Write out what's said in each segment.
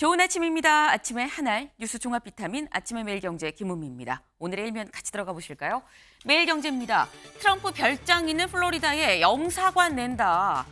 좋은 아침입니다. 아침의 하나의 뉴스 종합 비타민 아침의 매일경제 김은미입니다. 오늘의 일면 같이 들어가 보실까요? 매일경제입니다. 트럼프 별장 있는 플로리다에 영사관 낸다.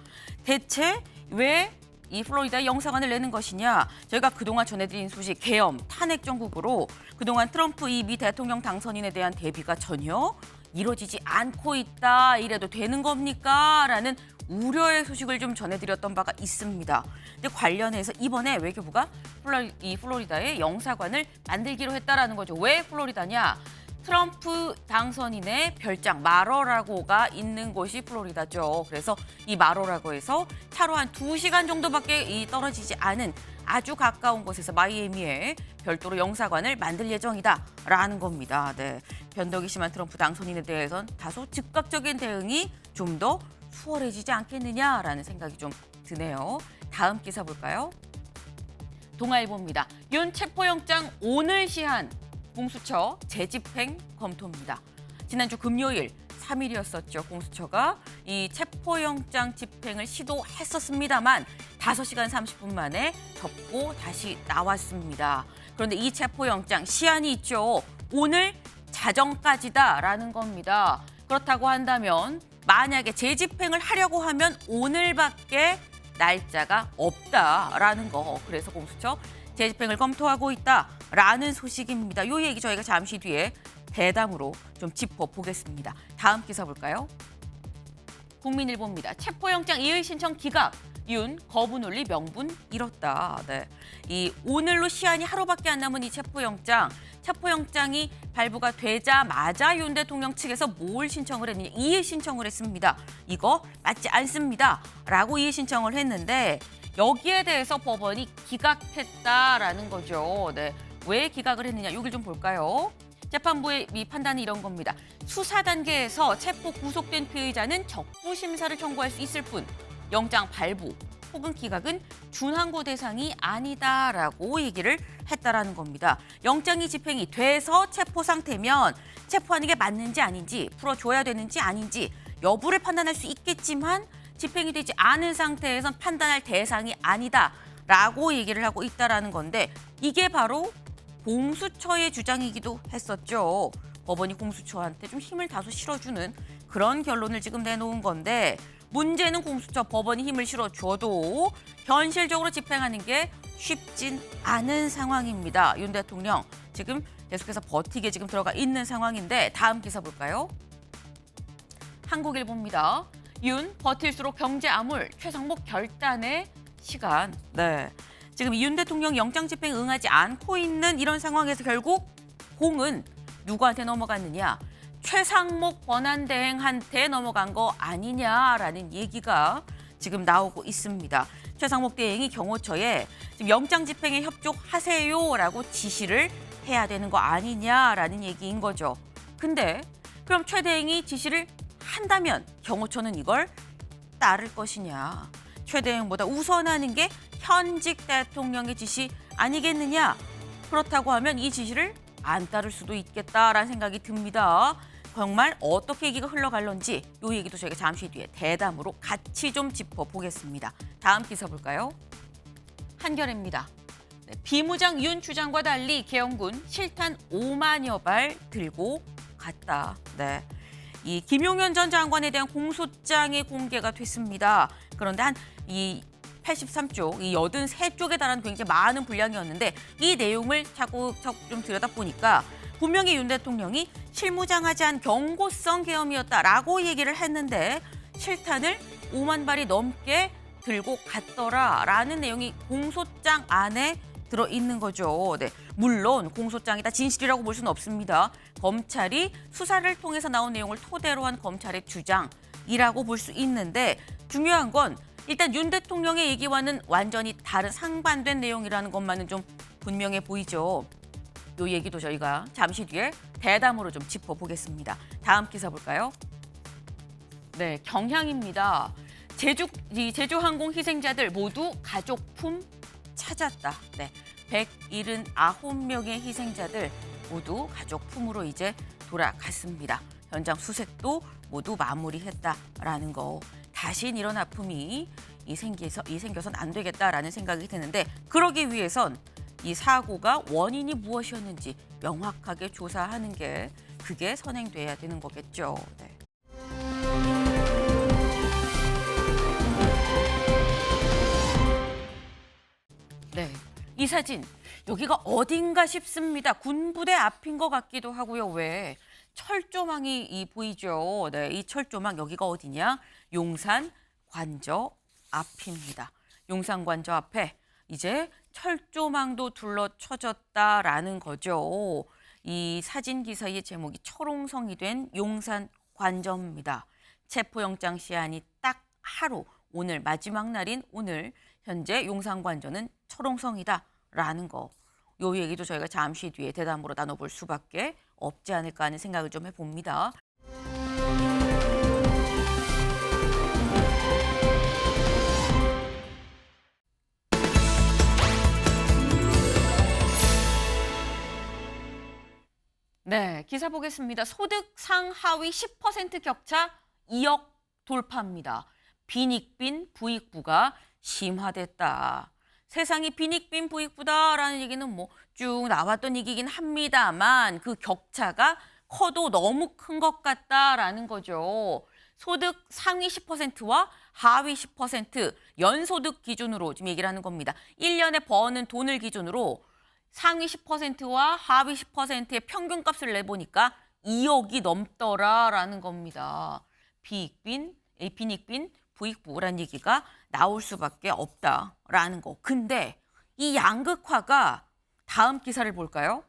대체 왜 이 플로리다에 영사관을 내는 것이냐? 저희가 그동안 전해드린 소식 계엄, 탄핵 정국으로 그동안 트럼프 이 미 대통령 당선인에 대한 대비가 전혀 이루어지지 않고 있다. 이래도 되는 겁니까? 라는 우려의 소식을 좀 전해드렸던 바가 있습니다. 근데 관련해서 이번에 외교부가 플로리다에 영사관을 만들기로 했다라는 거죠. 왜 플로리다냐? 트럼프 당선인의 별장 마러라고가 있는 곳이 플로리다죠. 그래서 이 마러라고에서 차로 한 2시간 정도밖에 떨어지지 않은 아주 가까운 곳에서 마이애미에 별도로 영사관을 만들 예정이다라는 겁니다. 네, 변덕이 심한 트럼프 당선인에 대해선 다소 즉각적인 대응이 좀 더 수월해지지 않겠느냐라는 생각이 좀 드네요. 다음 기사 볼까요? 동아일보입니다. 윤 체포영장 오늘 시한 공수처 재집행 검토입니다. 지난주 금요일 3일이었었죠. 공수처가 이 체포영장 집행을 시도했었습니다만 5시간 30분 만에 접고 다시 나왔습니다. 그런데 이 체포영장 시한이 있죠. 오늘 자정까지다라는 겁니다. 그렇다고 한다면 만약에 재집행을 하려고 하면 오늘밖에 날짜가 없다라는 거. 그래서 공수처 재집행을 검토하고 있다라는 소식입니다. 이 얘기 저희가 잠시 뒤에 대담으로 좀 짚어보겠습니다. 다음 기사 볼까요? 국민일보입니다. 체포영장 이의 신청 기각. 윤 거부 논리 명분 잃었다. 네. 이 오늘로 시한이 하루밖에 안 남은 이 체포영장이 발부가 되자마자 윤 대통령 측에서 뭘 신청을 했느냐? 이의 신청을 했습니다. 이거 맞지 않습니다. 라고 이의 신청을 했는데 여기에 대해서 법원이 기각했다라는 거죠. 네. 왜 기각을 했느냐? 여길 좀 볼까요? 재판부의 이 판단이 이런 겁니다. 수사 단계에서 체포 구속된 피의자는 적부 심사를 청구할 수 있을 뿐 영장 발부 혹은 기각은 준항고 대상이 아니다라고 얘기를 했다라는 겁니다. 영장이 집행이 돼서 체포 상태면 체포하는 게 맞는지 아닌지 풀어줘야 되는지 아닌지 여부를 판단할 수 있겠지만 집행이 되지 않은 상태에선 판단할 대상이 아니다라고 얘기를 하고 있다라는 건데 이게 바로 공수처의 주장이기도 했었죠. 법원이 공수처한테 좀 힘을 다소 실어주는 그런 결론을 지금 내놓은 건데 문제는 공수처 법원이 힘을 실어줘도 현실적으로 집행하는 게 쉽진 않은 상황입니다. 윤 대통령 지금 계속해서 버티게 지금 들어가 있는 상황인데 다음 기사 볼까요? 한국일보입니다. 윤 버틸수록 경제 암울 최상목 결단의 시간. 네. 지금 윤 대통령 영장 집행 응하지 않고 있는 이런 상황에서 결국 공은 누구한테 넘어갔느냐? 최상목 권한대행한테 넘어간 거 아니냐라는 얘기가 지금 나오고 있습니다. 최상목 대행이 경호처에 지금 영장 집행에 협조하세요라고 지시를 해야 되는 거 아니냐라는 얘기인 거죠. 근데 그럼 최 대행이 지시를 한다면 경호처는 이걸 따를 것이냐. 최 대행보다 우선하는 게 현직 대통령의 지시 아니겠느냐. 그렇다고 하면 이 지시를 안 따를 수도 있겠다라는 생각이 듭니다. 정말 어떻게 얘기가 흘러갈런지 이 얘기도 저희가 잠시 뒤에 대담으로 같이 좀 짚어보겠습니다. 다음 기사 볼까요? 한겨레입니다. 네, 비무장 윤 주장과 달리 개헌군 실탄 5만여 발 들고 갔다. 네. 이 김용현 전 장관에 대한 공소장이 공개가 됐습니다. 그런데 이 83쪽, 이 83쪽에 달하는 굉장히 많은 분량이었는데 이 내용을 차곡차곡 좀 들여다보니까 분명히 윤 대통령이 실무장하지 경고성 계엄이었다라고 얘기를 했는데 실탄을 5만 발이 넘게 들고 갔더라라는 내용이 공소장 안에 들어있는 거죠. 네, 물론 공소장이 다 진실이라고 볼 수는 없습니다. 검찰이 수사를 통해서 나온 내용을 토대로 한 검찰의 주장이라고 볼 수 있는데 중요한 건 일단 윤 대통령의 얘기와는 완전히 다른 상반된 내용이라는 것만은 좀 분명해 보이죠. 이 얘기도 저희가 잠시 뒤에 대담으로 좀 짚어보겠습니다. 다음 기사 볼까요? 네, 경향입니다. 제주항공 희생자들 모두 가족품 찾았다. 네, 179명의 희생자들 모두 가족품으로 이제 돌아갔습니다. 현장 수색도 모두 마무리했다라는 거. 다시 이런 아픔이 생겨선 안 되겠다라는 생각이 드는데 그러기 위해선 이 사고가 원인이 무엇이었는지 명확하게 조사하는 게 그게 선행돼야 되는 거겠죠. 네. 네, 이 사진 여기가 어딘가 싶습니다. 군부대 앞인 것 같기도 하고요. 왜? 철조망이 보이죠? 네, 이 철조망 여기가 어디냐? 용산 관저 앞입니다. 용산 관저 앞에 이제 철조망도 둘러쳐졌다라는 거죠. 이 사진 기사의 제목이 철옹성이 된 용산 관저입니다. 체포영장 시한이 딱 하루, 오늘 마지막 날인 오늘 현재 용산 관저는 철옹성이다라는 거. 요 얘기도 저희가 잠시 뒤에 대담으로 나눠볼 수밖에 없지 않을까 하는 생각을 좀 해봅니다. 네, 기사 보겠습니다. 소득 상하위 10% 격차 2억 돌파입니다. 빈익빈 부익부가 심화됐다. 세상이 빈익빈 부익부다라는 얘기는 뭐 쭉 나왔던 얘기긴 합니다만 그 격차가 커도 너무 큰 것 같다라는 거죠. 소득 상위 10%와 하위 10% 연소득 기준으로 지금 얘기를 하는 겁니다. 1년에 버는 돈을 기준으로 상위 10%와 하위 10%의 평균값을 내보니까 2억이 넘더라라는 겁니다. 빈익빈, 부익부라는 얘기가 나올 수밖에 없다라는 거. 근데 이 양극화가 다음 기사를 볼까요?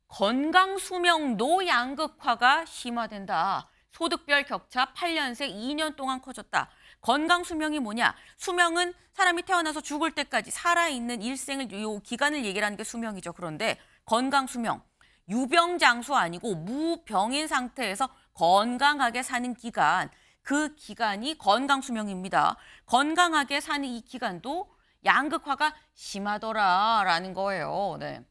건강 수명도 양극화가 심화된다. 소득별 격차 8년 새 2년 동안 커졌다. 건강 수명이 뭐냐? 수명은 사람이 태어나서 죽을 때까지 살아있는 일생을 요 기간을 얘기를 하는 게 수명이죠. 그런데 건강 수명, 유병장수 아니고 무병인 상태에서 건강하게 사는 기간, 그 기간이 건강 수명입니다. 건강하게 사는 이 기간도 양극화가 심하더라라는 거예요. 네.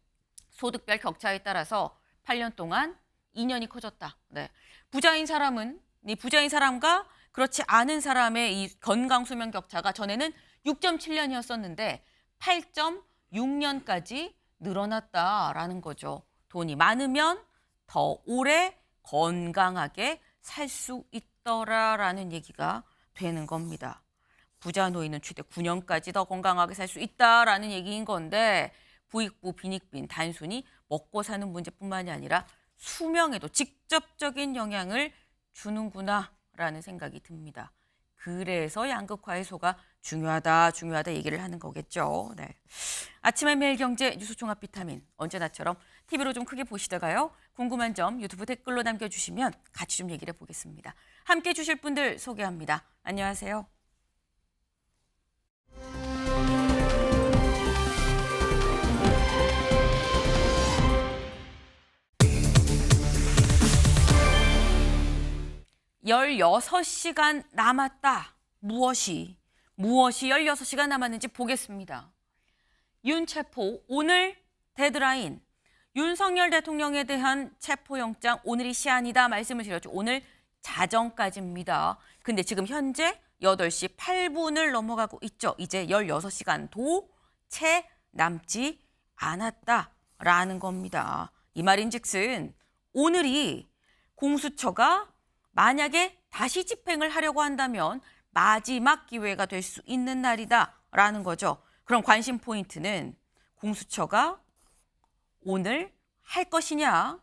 소득별 격차에 따라서 8년 동안 2년이 커졌다. 네. 부자인 사람과 그렇지 않은 사람의 이 건강 수명 격차가 전에는 6.7년이었었는데 8.6년까지 늘어났다라는 거죠. 돈이 많으면 더 오래 건강하게 살 수 있더라라는 얘기가 되는 겁니다. 부자 노인은 최대 9년까지 더 건강하게 살 수 있다라는 얘기인 건데 부익부, 빈익빈 단순히 먹고 사는 문제뿐만이 아니라 수명에도 직접적인 영향을 주는구나라는 생각이 듭니다. 그래서 양극화 해소가 중요하다 얘기를 하는 거겠죠. 네. 아침의 매일경제 뉴스 종합 비타민 언제나처럼 TV로 좀 크게 보시다가요. 궁금한 점 유튜브 댓글로 남겨주시면 같이 좀 얘기를 해보겠습니다. 함께 주실 분들 소개합니다. 안녕하세요. (16시간) 남았다. 무엇이 16시간 남았는지 보겠습니다. 윤 체포 오늘 데드라인. 윤석열 대통령에 대한 체포영장 오늘이 시한이다 말씀을 드렸죠. 오늘 자정까지입니다. 근데 지금 현재 8시 8분을 넘어가고 있죠. 이제 16시간도 채 남지 않았다라는 겁니다. 이 말인즉슨 오늘이 공수처가 만약에 다시 집행을 하려고 한다면 마지막 기회가 될 수 있는 날이다라는 거죠. 그럼 관심 포인트는 공수처가 오늘 할 것이냐,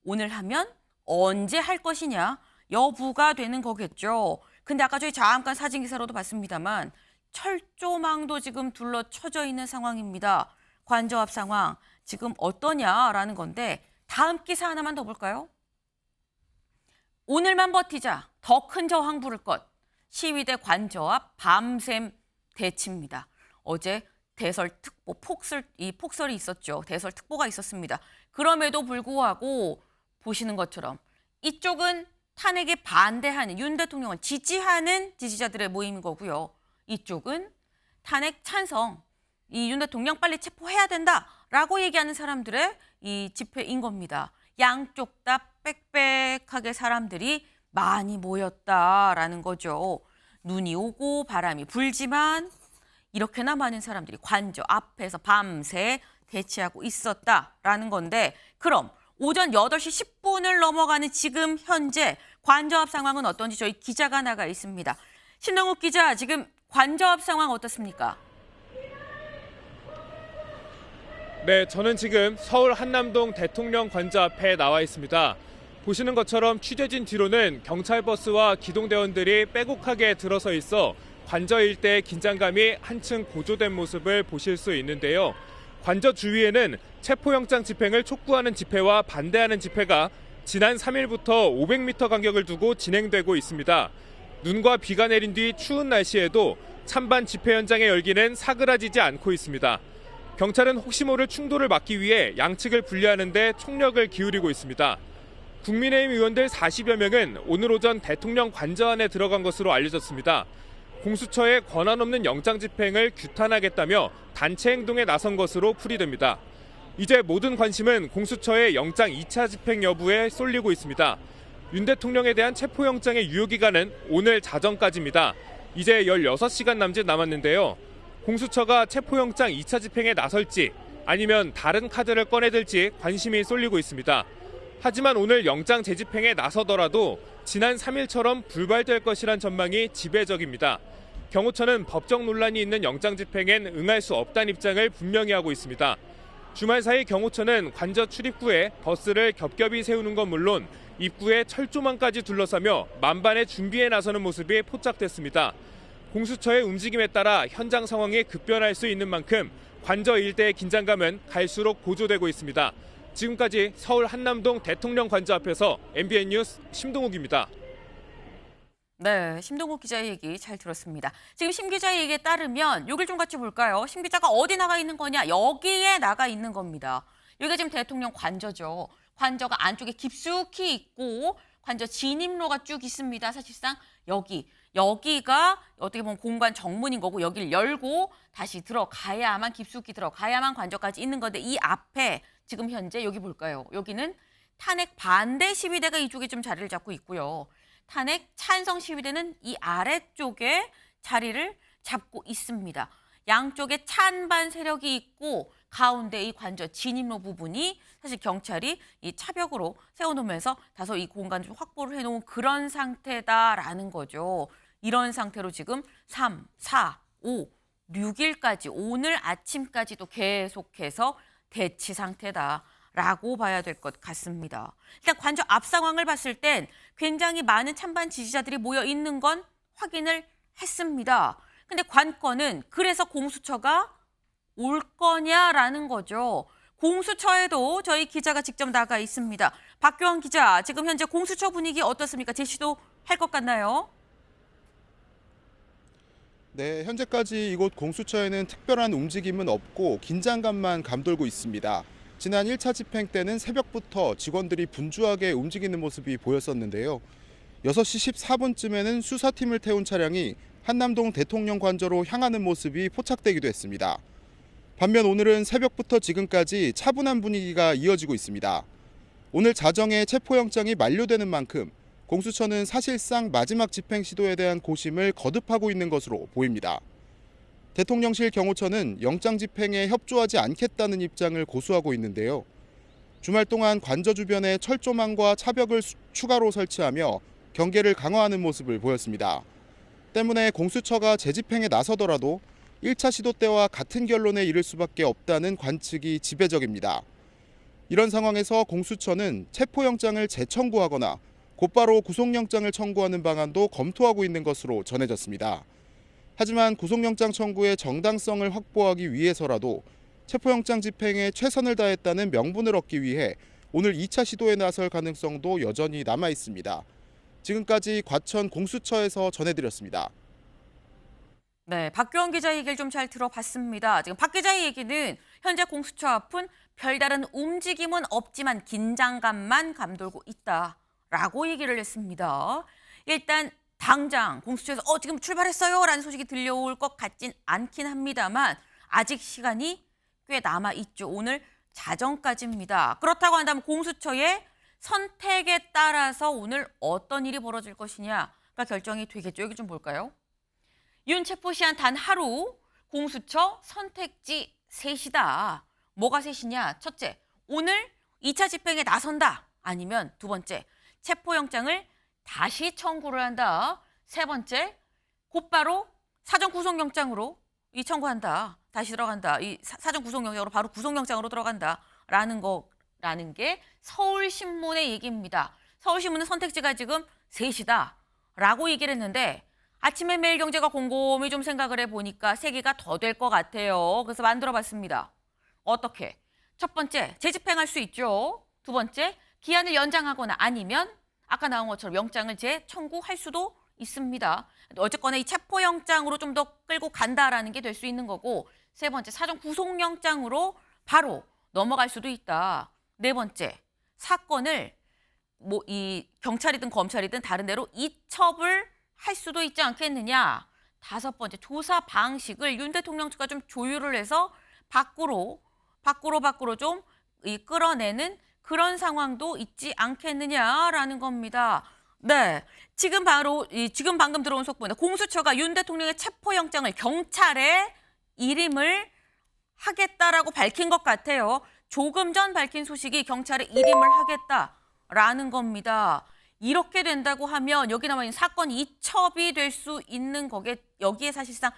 오늘 하면 언제 할 것이냐 여부가 되는 거겠죠. 근데 아까 저희 잠깐 사진 기사로도 봤습니다만 철조망도 지금 둘러쳐져 있는 상황입니다. 관저 앞 상황 지금 어떠냐라는 건데 다음 기사 하나만 더 볼까요? 오늘만 버티자 더 큰 저항 부를 것. 시위대 관저 앞 밤샘 대치입니다. 어제 대설특보 폭설이 있었죠. 대설특보가 있었습니다. 그럼에도 불구하고 보시는 것처럼 이쪽은 탄핵에 반대하는 윤 대통령을 지지하는 지지자들의 모임인 거고요. 이쪽은 탄핵 찬성, 이 윤 대통령 빨리 체포해야 된다라고 얘기하는 사람들의 이 집회인 겁니다. 양쪽 다 빽빽하게 사람들이 많이 모였다라는 거죠. 눈이 오고 바람이 불지만 이렇게나 많은 사람들이 관저 앞에서 밤새 대치하고 있었다라는 건데 그럼 오전 8시 10분을 넘어가는 지금 현재 관저 앞 상황은 어떤지 저희 기자가 나가 있습니다. 신동욱 기자, 지금 관저 앞 상황 어떻습니까? 네, 저는 지금 서울 한남동 대통령 관저 앞에 나와 있습니다. 보시는 것처럼 취재진 뒤로는 경찰 버스와 기동대원들이 빼곡하게 들어서 있어 관저 일대의 긴장감이 한층 고조된 모습을 보실 수 있는데요. 관저 주위에는 체포영장 집행을 촉구하는 집회와 반대하는 집회가 지난 3일부터 500m 간격을 두고 진행되고 있습니다. 눈과 비가 내린 뒤 추운 날씨에도 찬반 집회 현장의 열기는 사그라지지 않고 있습니다. 경찰은 혹시 모를 충돌을 막기 위해 양측을 분리하는 데 총력을 기울이고 있습니다. 국민의힘 의원들 40여 명은 오늘 오전 대통령 관저 안에 들어간 것으로 알려졌습니다. 공수처의 권한 없는 영장 집행을 규탄하겠다며 단체 행동에 나선 것으로 풀이됩니다. 이제 모든 관심은 공수처의 영장 2차 집행 여부에 쏠리고 있습니다. 윤 대통령에 대한 체포영장의 유효기간은 오늘 자정까지입니다. 이제 16시간 남짓 남았는데요. 공수처가 체포영장 2차 집행에 나설지 아니면 다른 카드를 꺼내들지 관심이 쏠리고 있습니다. 하지만 오늘 영장 재집행에 나서더라도 지난 3일처럼 불발될 것이란 전망이 지배적입니다. 경호처는 법적 논란이 있는 영장 집행엔 응할 수 없다는 입장을 분명히 하고 있습니다. 주말 사이 경호처는 관저 출입구에 버스를 겹겹이 세우는 건 물론 입구에 철조망까지 둘러싸며 만반의 준비에 나서는 모습이 포착됐습니다. 공수처의 움직임에 따라 현장 상황이 급변할 수 있는 만큼 관저 일대의 긴장감은 갈수록 고조되고 있습니다. 지금까지 서울 한남동 대통령 관저 앞에서 MBN 뉴스 심동욱입니다. 네, 심동욱 기자의 얘기 잘 들었습니다. 지금 심 기자의 얘기에 따르면 여길 좀 같이 볼까요? 심 기자가 어디 나가 있는 거냐? 여기에 나가 있는 겁니다. 여기가 지금 대통령 관저죠. 관저가 안쪽에 깊숙이 있고 관저 진입로가 쭉 있습니다. 사실상 여기가 어떻게 보면 공관 정문인 거고 여기를 열고 다시 들어가야만 깊숙이 들어가야만 관저까지 있는 건데 이 앞에 지금 현재 여기 볼까요? 여기는 탄핵 반대 시위대가 이쪽에 좀 자리를 잡고 있고요. 탄핵 찬성 시위대는 이 아래쪽에 자리를 잡고 있습니다. 양쪽에 찬반 세력이 있고 가운데 이 관저 진입로 부분이 사실 경찰이 이 차벽으로 세워놓으면서 다소 이 공간을 확보를 해놓은 그런 상태다라는 거죠. 이런 상태로 지금 3, 4, 5, 6일까지 오늘 아침까지도 계속해서 대치 상태다라고 봐야 될 것 같습니다. 일단 관저 앞 상황을 봤을 땐 굉장히 많은 찬반 지지자들이 모여 있는 건 확인을 했습니다. 근데 관건은 그래서 공수처가 올 거냐라는 거죠. 공수처에도 저희 기자가 직접 나가 있습니다. 박교원 기자, 지금 현재 공수처 분위기 어떻습니까? 제시도 할 것 같나요? 네, 현재까지 이곳 공수처에는 특별한 움직임은 없고 긴장감만 감돌고 있습니다. 지난 1차 집행 때는 새벽부터 직원들이 분주하게 움직이는 모습이 보였었는데요. 6시 14분쯤에는 수사팀을 태운 차량이 한남동 대통령 관저로 향하는 모습이 포착되기도 했습니다. 반면 오늘은 새벽부터 지금까지 차분한 분위기가 이어지고 있습니다. 오늘 자정에 체포영장이 만료되는 만큼 공수처는 사실상 마지막 집행 시도에 대한 고심을 거듭하고 있는 것으로 보입니다. 대통령실 경호처는 영장 집행에 협조하지 않겠다는 입장을 고수하고 있는데요. 주말 동안 관저 주변에 철조망과 차벽을 추가로 설치하며 경계를 강화하는 모습을 보였습니다. 때문에 공수처가 재집행에 나서더라도 1차 시도 때와 같은 결론에 이를 수밖에 없다는 관측이 지배적입니다. 이런 상황에서 공수처는 체포영장을 재청구하거나 곧바로 구속영장을 청구하는 방안도 검토하고 있는 것으로 전해졌습니다. 하지만 구속영장 청구의 정당성을 확보하기 위해서라도 체포영장 집행에 최선을 다했다는 명분을 얻기 위해 오늘 2차 시도에 나설 가능성도 여전히 남아 있습니다. 지금까지 과천 공수처에서 전해드렸습니다. 네, 박교원 기자 얘기를 좀 잘 들어봤습니다. 지금 박 기자의 얘기는 현재 공수처 앞은 별다른 움직임은 없지만 긴장감만 감돌고 있다라고 얘기를 했습니다. 일단 당장 공수처에서 지금 출발했어요라는 소식이 들려올 것 같진 않긴 합니다만 아직 시간이 꽤 남아 있죠. 오늘 자정까지입니다. 그렇다고 한다면 공수처의 선택에 따라서 오늘 어떤 일이 벌어질 것이냐가 결정이 되겠죠. 여기 좀 볼까요? 윤 체포 시한 단 하루, 공수처 선택지 셋이다. 뭐가 셋이냐? 첫째, 오늘 2차 집행에 나선다. 아니면 두 번째, 체포영장을 다시 청구를 한다. 세 번째, 곧바로 사전 구속영장으로 청구한다. 다시 들어간다. 이 사전 구속영장으로 바로 구속영장으로 들어간다라는 게 서울신문의 얘기입니다. 서울신문은 선택지가 지금 셋이다라고 얘기를 했는데 아침에 매일경제가 곰곰이 좀 생각을 해보니까 세 개가 더 될 것 같아요. 그래서 만들어봤습니다. 어떻게? 첫 번째, 재집행할 수 있죠. 두 번째, 기한을 연장하거나 아니면 아까 나온 것처럼 영장을 재청구할 수도 있습니다. 어쨌거나 이 체포영장으로 좀 더 끌고 간다라는 게 될 수 있는 거고, 세 번째, 사전 구속영장으로 바로 넘어갈 수도 있다. 네 번째, 사건을 뭐 이 경찰이든 검찰이든 다른 데로 이첩을 할 수도 있지 않겠느냐. 다섯 번째, 조사 방식을 윤 대통령 측가 좀 조율을 해서 밖으로 좀 끌어내는 그런 상황도 있지 않겠느냐라는 겁니다. 네, 지금 방금 들어온 속보인데 공수처가 윤 대통령의 체포영장을 경찰에 일임을 하겠다라고 밝힌 것 같아요. 조금 전 밝힌 소식이 경찰에 일임을 하겠다라는 겁니다. 이렇게 된다고 하면 여기 남아 있는 사건 이첩이 될 수 있는 거게 여기에 사실상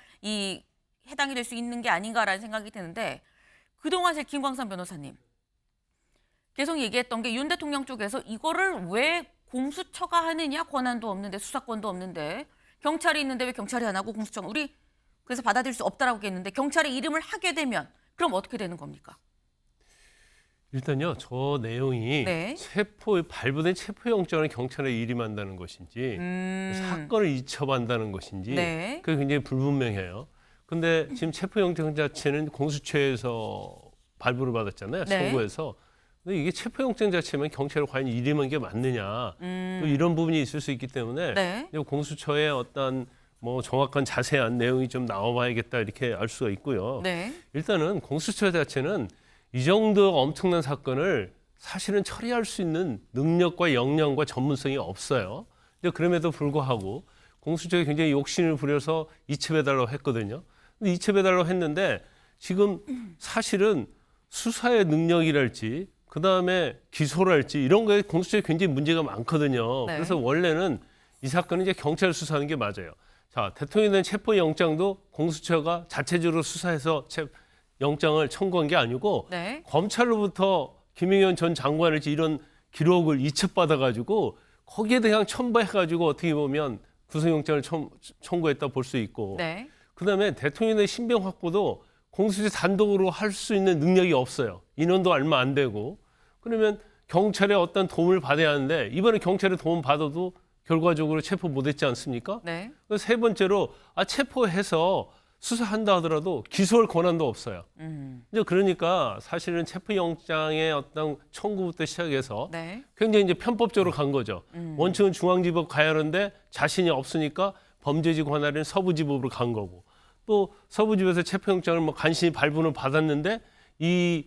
해당이 될 수 있는 게 아닌가라는 생각이 드는데 그동안 제 김광선 변호사님 계속 얘기했던 게 윤 대통령 쪽에서 이거를 왜 공수처가 하느냐, 권한도 없는데 수사권도 없는데 경찰이 있는데 왜 경찰이 안 하고 공수처가 우리 그래서 받아들일 수 없다라고 했는데 경찰의 이름을 하게 되면 그럼 어떻게 되는 겁니까? 일단요, 저 내용이 네. 발부된 체포영장을 경찰에 일임한다는 것인지 사건을 이첩한다는 것인지 네. 그게 굉장히 불분명해요. 근데 지금 체포영장 자체는 공수처에서 발부를 받았잖아요. 네. 청구해서. 근데 이게 체포영장 자체면 경찰에 과연 일임한 게 맞느냐. 또 이런 부분이 있을 수 있기 때문에 네. 공수처의 어떤 뭐 정확한 자세한 내용이 좀 나와봐야겠다 이렇게 알 수가 있고요. 네. 일단은 공수처 자체는 이 정도 엄청난 사건을 사실은 처리할 수 있는 능력과 역량과 전문성이 없어요. 근데 그럼에도 불구하고 공수처가 굉장히 욕심을 부려서 이첩해달라고 했거든요. 근데 이첩해달라고 했는데 지금 사실은 수사의 능력이랄지 그다음에 기소랄지 이런 거에 공수처에 굉장히 문제가 많거든요. 네. 그래서 원래는 이 사건은 이제 경찰 수사하는 게 맞아요. 자, 대통령에 대한 체포영장도 공수처가 자체적으로 수사해서 영장을 청구한 게 아니고 네. 검찰로부터 김영현 전 장관을지 이런 기록을 이첩받아가지고 거기에 대한 첨부해가지고 어떻게 보면 구속영장을 청구했다 볼 수 있고 네. 그다음에 대통령의 신병 확보도 공수처 단독으로 할 수 있는 능력이 없어요. 인원도 얼마 안 되고 그러면 경찰의 어떤 도움을 받아야 하는데 이번에 경찰의 도움 받아도 결과적으로 체포 못했지 않습니까? 네. 세 번째로 체포해서 수사한다 하더라도 기소할 권한도 없어요. 이제 그러니까 사실은 체포영장의 어떤 청구부터 시작해서 네. 굉장히 이제 편법적으로 간 거죠. 원칙은 중앙지법 가야 하는데 자신이 없으니까 범죄지 관할인 서부지법으로 간 거고 또 서부지법에서 체포영장을 뭐 간신히 발부는 받았는데 이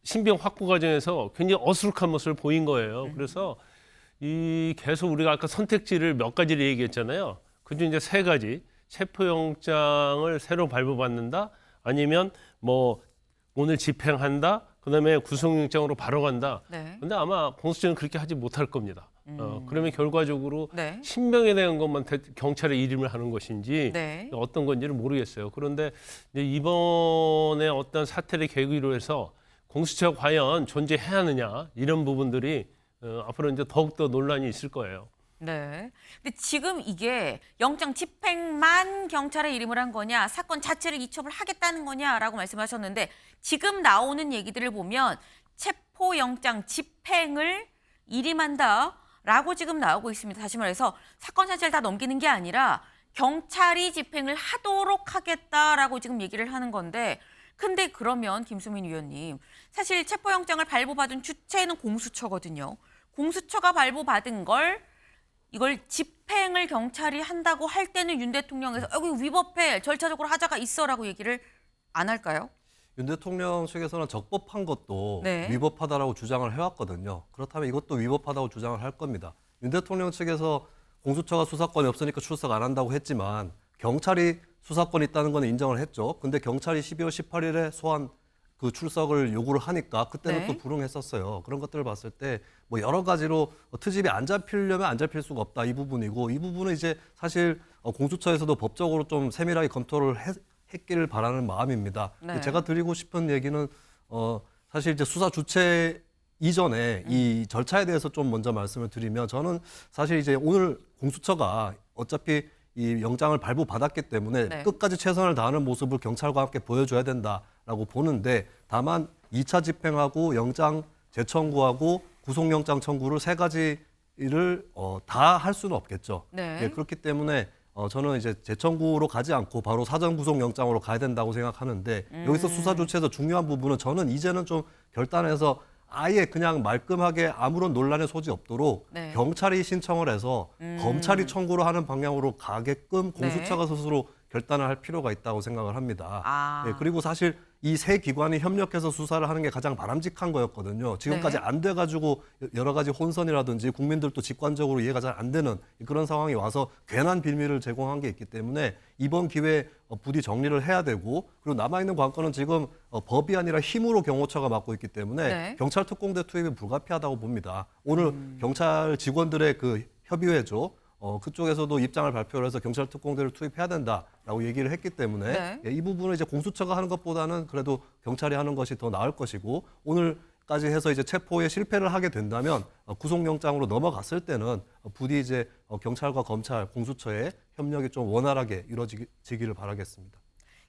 신병 확보 과정에서 굉장히 어수룩한 모습을 보인 거예요. 그래서 이 계속 우리가 아까 선택지를 몇 가지를 얘기했잖아요. 그중 이제 세 가지. 체포영장을 새로 발부받는다 아니면 뭐 오늘 집행한다 그다음에 구속영장으로 바로 간다. 네. 근데 아마 공수처는 그렇게 하지 못할 겁니다. 그러면 결과적으로 네. 신병에 대한 것만 경찰의 일임을 하는 것인지 네. 어떤 건지는 모르겠어요. 그런데 이제 이번에 어떤 사태를 계기로 해서 공수처가 과연 존재해야 하느냐 이런 부분들이 앞으로 이제 더욱더 논란이 있을 거예요. 네. 근데 지금 이게 영장 집행만 경찰의 이름을 한 거냐, 사건 자체를 이첩을 하겠다는 거냐라고 말씀하셨는데 지금 나오는 얘기들을 보면 체포영장 집행을 일임한다라고 지금 나오고 있습니다. 다시 말해서 사건 자체를 다 넘기는 게 아니라 경찰이 집행을 하도록 하겠다라고 지금 얘기를 하는 건데 근데 그러면 김수민 위원님 사실 체포영장을 발부받은 주체는 공수처거든요. 공수처가 발부받은 이걸 집행을 경찰이 한다고 할 때는 윤 대통령에서 여기 위법해 절차적으로 하자가 있어라고 얘기를 안 할까요? 윤 대통령 측에서는 적법한 것도 네. 위법하다라고 주장을 해왔거든요. 그렇다면 이것도 위법하다고 주장을 할 겁니다. 윤 대통령 측에서 공수처가 수사권이 없으니까 출석 안 한다고 했지만 경찰이 수사권이 있다는 건 인정을 했죠. 근데 경찰이 12월 18일에 소환 그 출석을 요구를 하니까 그때는 네. 또 불응했었어요. 그런 것들을 봤을 때 뭐 여러 가지로 트집이 안 잡히려면 안 잡힐 수가 없다 이 부분이고 이 부분은 이제 사실 공수처에서도 법적으로 좀 세밀하게 검토를 했기를 바라는 마음입니다. 네. 제가 드리고 싶은 얘기는 사실 이제 수사 주체 이전에 이 절차에 대해서 좀 먼저 말씀을 드리면 저는 사실 이제 오늘 공수처가 어차피 이 영장을 발부받았기 때문에 네. 끝까지 최선을 다하는 모습을 경찰과 함께 보여줘야 된다라고 보는데 다만 2차 집행하고 영장 재청구하고 구속영장 청구를 세 가지를 다 할 수는 없겠죠. 네. 예, 그렇기 때문에 저는 이제 재청구로 가지 않고 바로 사전 구속영장으로 가야 된다고 생각하는데 여기서 수사 조치에서 중요한 부분은 저는 이제는 좀 결단해서 아예 그냥 말끔하게 아무런 논란의 소지 없도록 네. 경찰이 신청을 해서 검찰이 청구를 하는 방향으로 가게끔 공수처가 스스로 결단을 할 필요가 있다고 생각을 합니다. 아. 예, 그리고 사실 이 세 기관이 협력해서 수사를 하는 게 가장 바람직한 거였거든요. 지금까지 네. 안 돼가지고 여러 가지 혼선이라든지 국민들도 직관적으로 이해가 잘 안 되는 그런 상황이 와서 괜한 빌미를 제공한 게 있기 때문에 이번 기회에 부디 정리를 해야 되고 그리고 남아있는 관건은 지금 법이 아니라 힘으로 경호처가 맡고 있기 때문에 네. 경찰 특공대 투입이 불가피하다고 봅니다. 오늘 경찰 직원들의 그 협의회죠. 그쪽에서도 입장을 발표를 해서 경찰 특공대를 투입해야 된다라고 얘기를 했기 때문에 네. 이 부분은 이제 공수처가 하는 것보다는 그래도 경찰이 하는 것이 더 나을 것이고 오늘까지 해서 이제 체포에 실패를 하게 된다면 구속영장으로 넘어갔을 때는 부디 이제 경찰과 검찰, 공수처의 협력이 좀 원활하게 이루어지기를 바라겠습니다.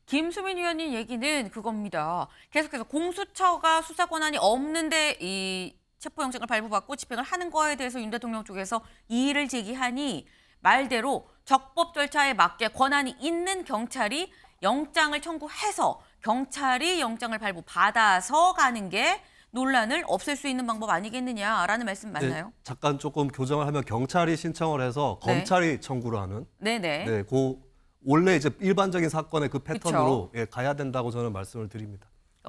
김수민 의원님 얘기는 그겁니다. 계속해서 공수처가 수사 권한이 없는데 이 체포영장을 발부받고 집행을 하는 거에 대해서 윤 대통령 쪽에서 이의를 제기하니 말대로 적법 절차에 맞게 권한이 있는 경찰이 영장을 청구해서 경찰이 영장을 발부받아서 가는 게 논란을 없앨 수 있는 방법 아니겠느냐라는 말씀 맞나요? 네, 잠깐 조금 교정을 하면 경찰이 신청을 해서 네. 검찰이 청구를 하는 네네. 네, 원래 이제 일반적인 사건의 그 패턴으로 가야 된다고 저는 말씀을 드립니다.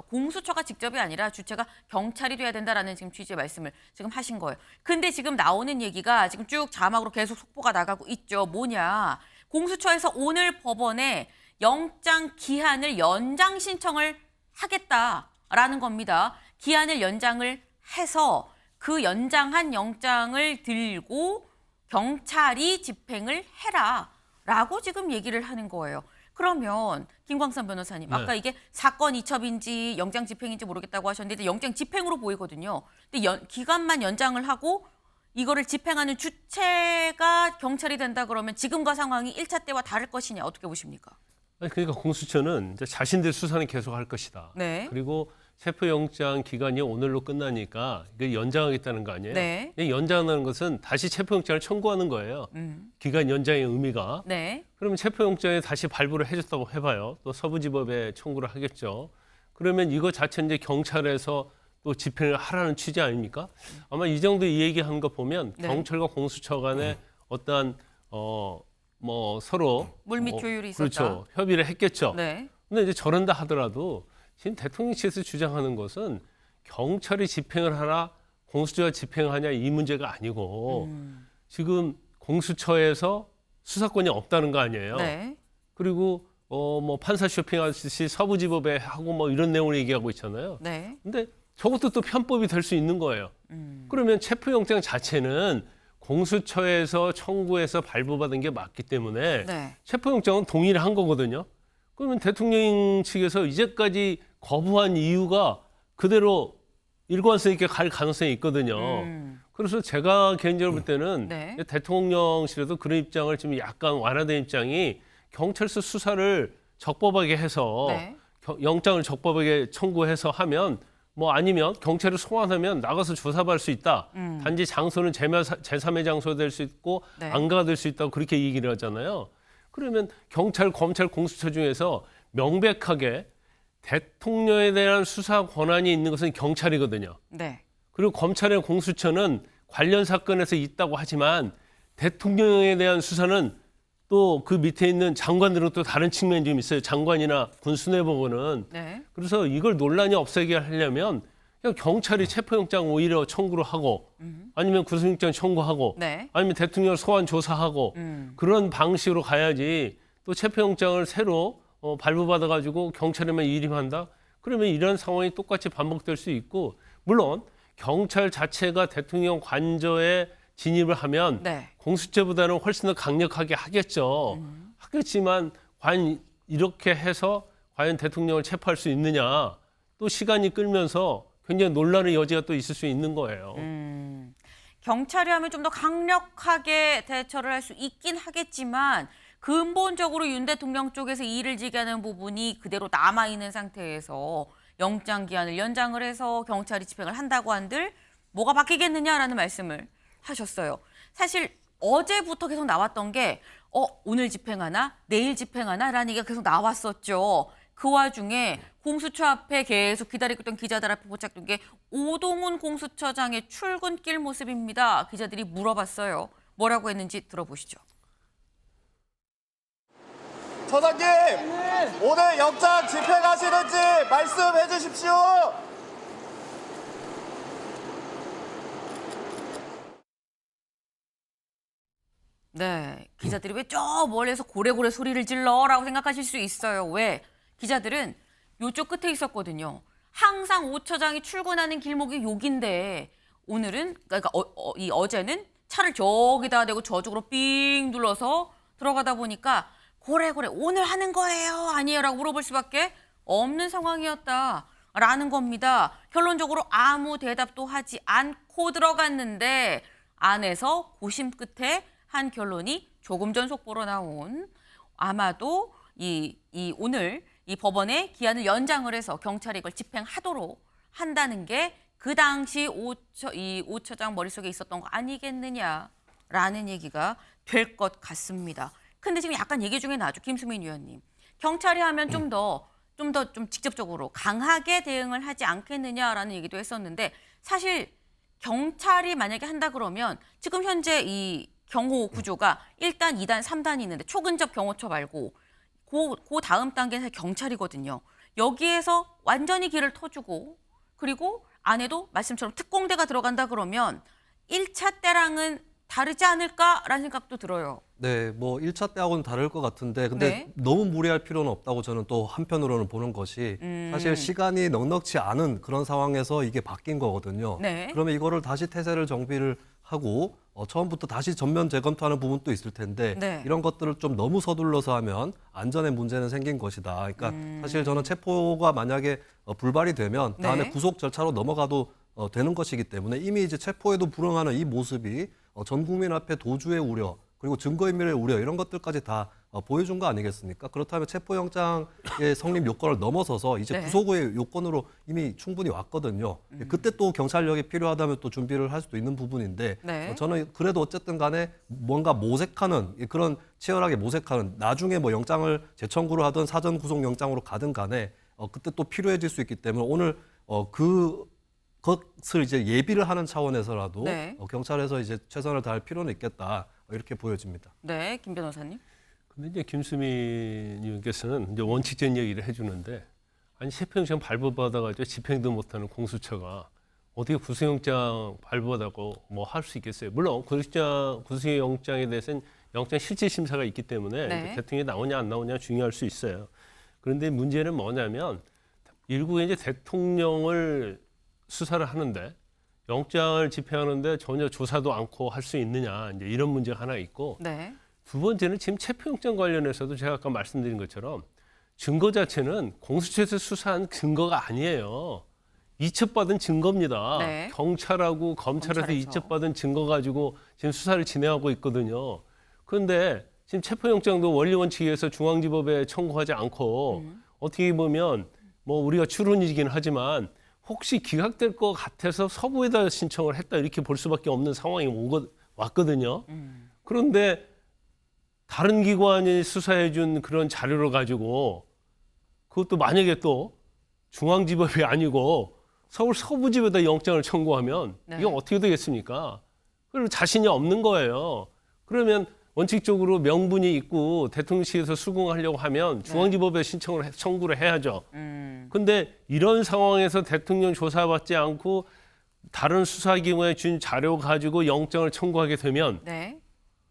공수처가 직접이 아니라 주체가 경찰이 돼야 된다라는 지금 취지의 말씀을 지금 하신 거예요. 근데 지금 나오는 얘기가 지금 쭉 자막으로 계속 속보가 나가고 있죠. 뭐냐. 공수처에서 오늘 법원에 영장 기한을 연장 신청을 하겠다라는 겁니다. 기한을 연장을 해서 그 연장한 영장을 들고 경찰이 집행을 해라라고 지금 얘기를 하는 거예요. 그러면 김광선 변호사님, 네. 아까 이게 사건 이첩인지 영장 집행인지 모르겠다고 하셨는데 영장 집행으로 보이거든요. 근데 기간만 연장을 하고 이거를 집행하는 주체가 경찰이 된다 그러면 지금과 상황이 1차 때와 다를 것이냐 어떻게 보십니까? 아니, 그러니까 공수처는 이제 자신들 수사는 계속 할 것이다. 네. 그리고 체포영장 기간이 오늘로 끝나니까 이거 연장하겠다는 거 아니에요? 네. 이 연장하는 것은 다시 체포영장을 청구하는 거예요. 기간 연장의 의미가. 네. 그러면 체포영장에 다시 발부를 해줬다고 해봐요. 또 서부지법에 청구를 하겠죠. 그러면 이거 자체는 이제 경찰에서 또 집행을 하라는 취지 아닙니까? 아마 이 정도 이 얘기한 거 보면 네. 경찰과 공수처 간에 어떠한 뭐 서로 물밑 조율이 있었다. 그렇죠. 협의를 했겠죠. 네. 근데 이제 저런다 하더라도 지금 대통령 측에서 주장하는 것은 경찰이 집행을 하나 공수처가 집행하냐 이 문제가 아니고 지금 공수처에서 수사권이 없다는 거 아니에요. 네. 그리고 뭐 판사 쇼핑하듯이 서부지법에 하고 뭐 이런 내용을 얘기하고 있잖아요. 네. 근데 저것도 또 편법이 될 수 있는 거예요. 그러면 체포영장 자체는 공수처에서 청구해서 발부받은 게 맞기 때문에 네. 체포영장은 동의를 한 거거든요. 그러면 대통령 측에서 이제까지 거부한 이유가 그대로 일관성 있게 갈 가능성이 있거든요. 그래서 제가 개인적으로 볼 때는 네. 대통령실에도 그런 입장을 좀 약간 완화된 입장이 경찰서 수사를 적법하게 해서 네. 영장을 적법하게 청구해서 하면 뭐 아니면 경찰을 소환하면 나가서 조사받을 수 있다. 단지 장소는 제3의 장소가 될 수 있고 네. 안가가 될 수 있다고 그렇게 얘기를 하잖아요. 그러면 경찰, 검찰, 공수처 중에서 명백하게 대통령에 대한 수사 권한이 있는 것은 경찰이거든요. 네. 그리고 검찰의 공수처는 관련 사건에서 있다고 하지만 대통령에 대한 수사는 또 그 밑에 있는 장관들은 또 다른 측면이 좀 있어요. 장관이나 군 수뇌부는. 네. 그래서 이걸 논란이 없애게 하려면 그냥 경찰이 체포영장 오히려 청구를 하고 아니면 구속영장 청구하고 네. 아니면 대통령 소환 조사하고 그런 방식으로 가야지 또 체포영장을 새로 발부받아가지고 경찰에만 일임한다? 그러면 이런 상황이 똑같이 반복될 수 있고 물론 경찰 자체가 대통령 관저에 진입을 하면 네. 공수처보다는 훨씬 더 강력하게 하겠죠. 하겠지만 과연 이렇게 해서 과연 대통령을 체포할 수 있느냐 또 시간이 끌면서 굉장히 논란의 여지가 또 있을 수 있는 거예요. 경찰이 하면 좀 더 강력하게 대처를 할 수 있긴 하겠지만 근본적으로 윤 대통령 쪽에서 이를 지게 하는 부분이 그대로 남아있는 상태에서 영장 기한을 연장을 해서 경찰이 집행을 한다고 한들 뭐가 바뀌겠느냐라는 말씀을 하셨어요. 사실 어제부터 계속 나왔던 게 오늘 집행하나 내일 집행하나라는 얘기가 계속 나왔었죠. 그 와중에 공수처 앞에 계속 기다리고 있던 기자들 앞에 포착된 게 오동훈 공수처장의 출근길 모습입니다. 기자들이 물어봤어요. 뭐라고 했는지 들어보시죠. 처장님, 오늘 영장 집행하시는지 말씀해 주십시오. 네, 기자들이 왜 저 멀리서 고래고래 소리를 질러라고 생각하실 수 있어요. 왜? 기자들은 요쪽 끝에 있었거든요. 항상 오 처장이 출근하는 길목이 여긴데 오늘은 그러니까 어제는 차를 저기다 대고 저쪽으로 삥 둘러서 들어가다 보니까 고래고래 오늘 하는 거예요? 아니에요라고 물어볼 수밖에 없는 상황이었다라는 겁니다. 결론적으로 아무 대답도 하지 않고 들어갔는데 안에서 고심 끝에 한 결론이 조금 전 속보로 나온 아마도 오늘 이 법원에 기한을 연장을 해서 경찰이 이걸 집행하도록 한다는 게 그 당시 오 처장 머릿속에 있었던 거 아니겠느냐라는 얘기가 될 것 같습니다. 근데 지금 약간 얘기 중에 나죠. 김수민 위원님. 경찰이 하면 좀 더 직접적으로 강하게 대응을 하지 않겠느냐라는 얘기도 했었는데 사실 경찰이 만약에 한다 그러면 지금 현재 이 경호 구조가 1단, 2단, 3단이 있는데 초근접 경호처 말고 그 다음 단계는 경찰이거든요. 여기에서 완전히 길을 터주고 그리고 안에도 말씀처럼 특공대가 들어간다 그러면 1차 때랑은 다르지 않을까라는 생각도 들어요. 네, 뭐 1차 때하고는 다를 것 같은데 근데 네. 너무 무리할 필요는 없다고 저는 또 한편으로는 보는 것이 사실 시간이 넉넉치 않은 그런 상황에서 이게 바뀐 거거든요. 네. 그러면 이거를 다시 태세를 정비를 하고 처음부터 다시 전면 재검토하는 부분도 있을 텐데 네. 이런 것들을 좀 너무 서둘러서 하면 안전에 문제는 생긴 것이다. 그러니까 사실 저는 체포가 만약에 불발이 되면 다음에 네. 구속 절차로 넘어가도 되는 것이기 때문에 이미 이제 체포에도 불응하는 이 모습이 전 국민 앞에 도주의 우려 그리고 증거인멸의 우려 이런 것들까지 다 보여준 거 아니겠습니까? 그렇다면 체포영장의 성립 요건을 넘어서서 이제 네. 구속의 요건으로 이미 충분히 왔거든요. 그때 또 경찰력이 필요하다면 또 준비를 할 수도 있는 부분인데 네. 저는 그래도 어쨌든 간에 뭔가 모색하는 그런 치열하게 모색하는 나중에 뭐 영장을 재청구를 하든 사전 구속 영장으로 가든 간에 그때 또 필요해질 수 있기 때문에 오늘 그것을 이제 예비를 하는 차원에서라도 네. 경찰에서 이제 최선을 다할 필요는 있겠다 이렇게 보여집니다. 네, 김 변호사님. 근데 이제 김수민 의원께서는 이제 원칙적인 얘기를 해주는데 아니 체포영장 발부받아가지고 집행도 못하는 공수처가 어떻게 구속영장 발부받고 뭐 할 수 있겠어요? 물론 구속영장에 대해서는 영장 실질 심사가 있기 때문에 네. 대통령이 나오냐 안 나오냐 중요할 수 있어요. 그런데 문제는 뭐냐면 일국에 이제 대통령을 수사를 하는데 영장을 집행하는데 전혀 조사도 않고 할 수 있느냐 이제 이런 문제가 하나 있고 네. 두 번째는 지금 체포영장 관련해서도 제가 아까 말씀드린 것처럼 증거 자체는 공수처에서 수사한 증거가 아니에요. 이첩받은 증거입니다. 네. 경찰하고 검찰에서 검찰에서. 이첩받은 증거 가지고 지금 수사를 진행하고 있거든요. 그런데 지금 체포영장도 원리 원칙에 의해서 중앙지법에 청구하지 않고 어떻게 보면 뭐 우리가 추론이긴 하지만 혹시 기각될 것 같아서 서부에다 신청을 했다 이렇게 볼 수밖에 없는 상황이 왔거든요. 그런데 다른 기관이 수사해 준 그런 자료를 가지고 그것도 만약에 또 중앙지법이 아니고 서울 서부지법에다 영장을 청구하면 네. 이게 어떻게 되겠습니까? 그리고 자신이 없는 거예요. 그러면 원칙적으로 명분이 있고 대통령실에서 수긍하려고 하면 중앙지법에 청구를 해야죠. 근데 이런 상황에서 대통령 조사받지 않고 다른 수사기관에 준 자료 가지고 영장을 청구하게 되면 네.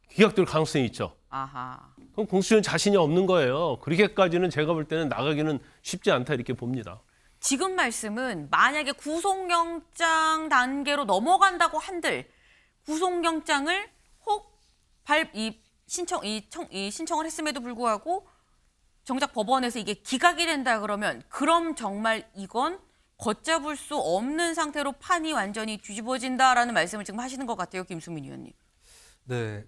기각될 가능성이 있죠. 아하. 그럼 공수처는 자신이 없는 거예요. 그렇게까지는 제가 볼 때는 나가기는 쉽지 않다 이렇게 봅니다. 지금 말씀은 만약에 구속영장 단계로 넘어간다고 한들 구속영장을 신청을 했음에도 불구하고 정작 법원에서 이게 기각이 된다 그러면 그럼 정말 이건 걷잡을 수 없는 상태로 판이 완전히 뒤집어진다라는 말씀을 지금 하시는 것 같아요, 김수민 의원님. 네.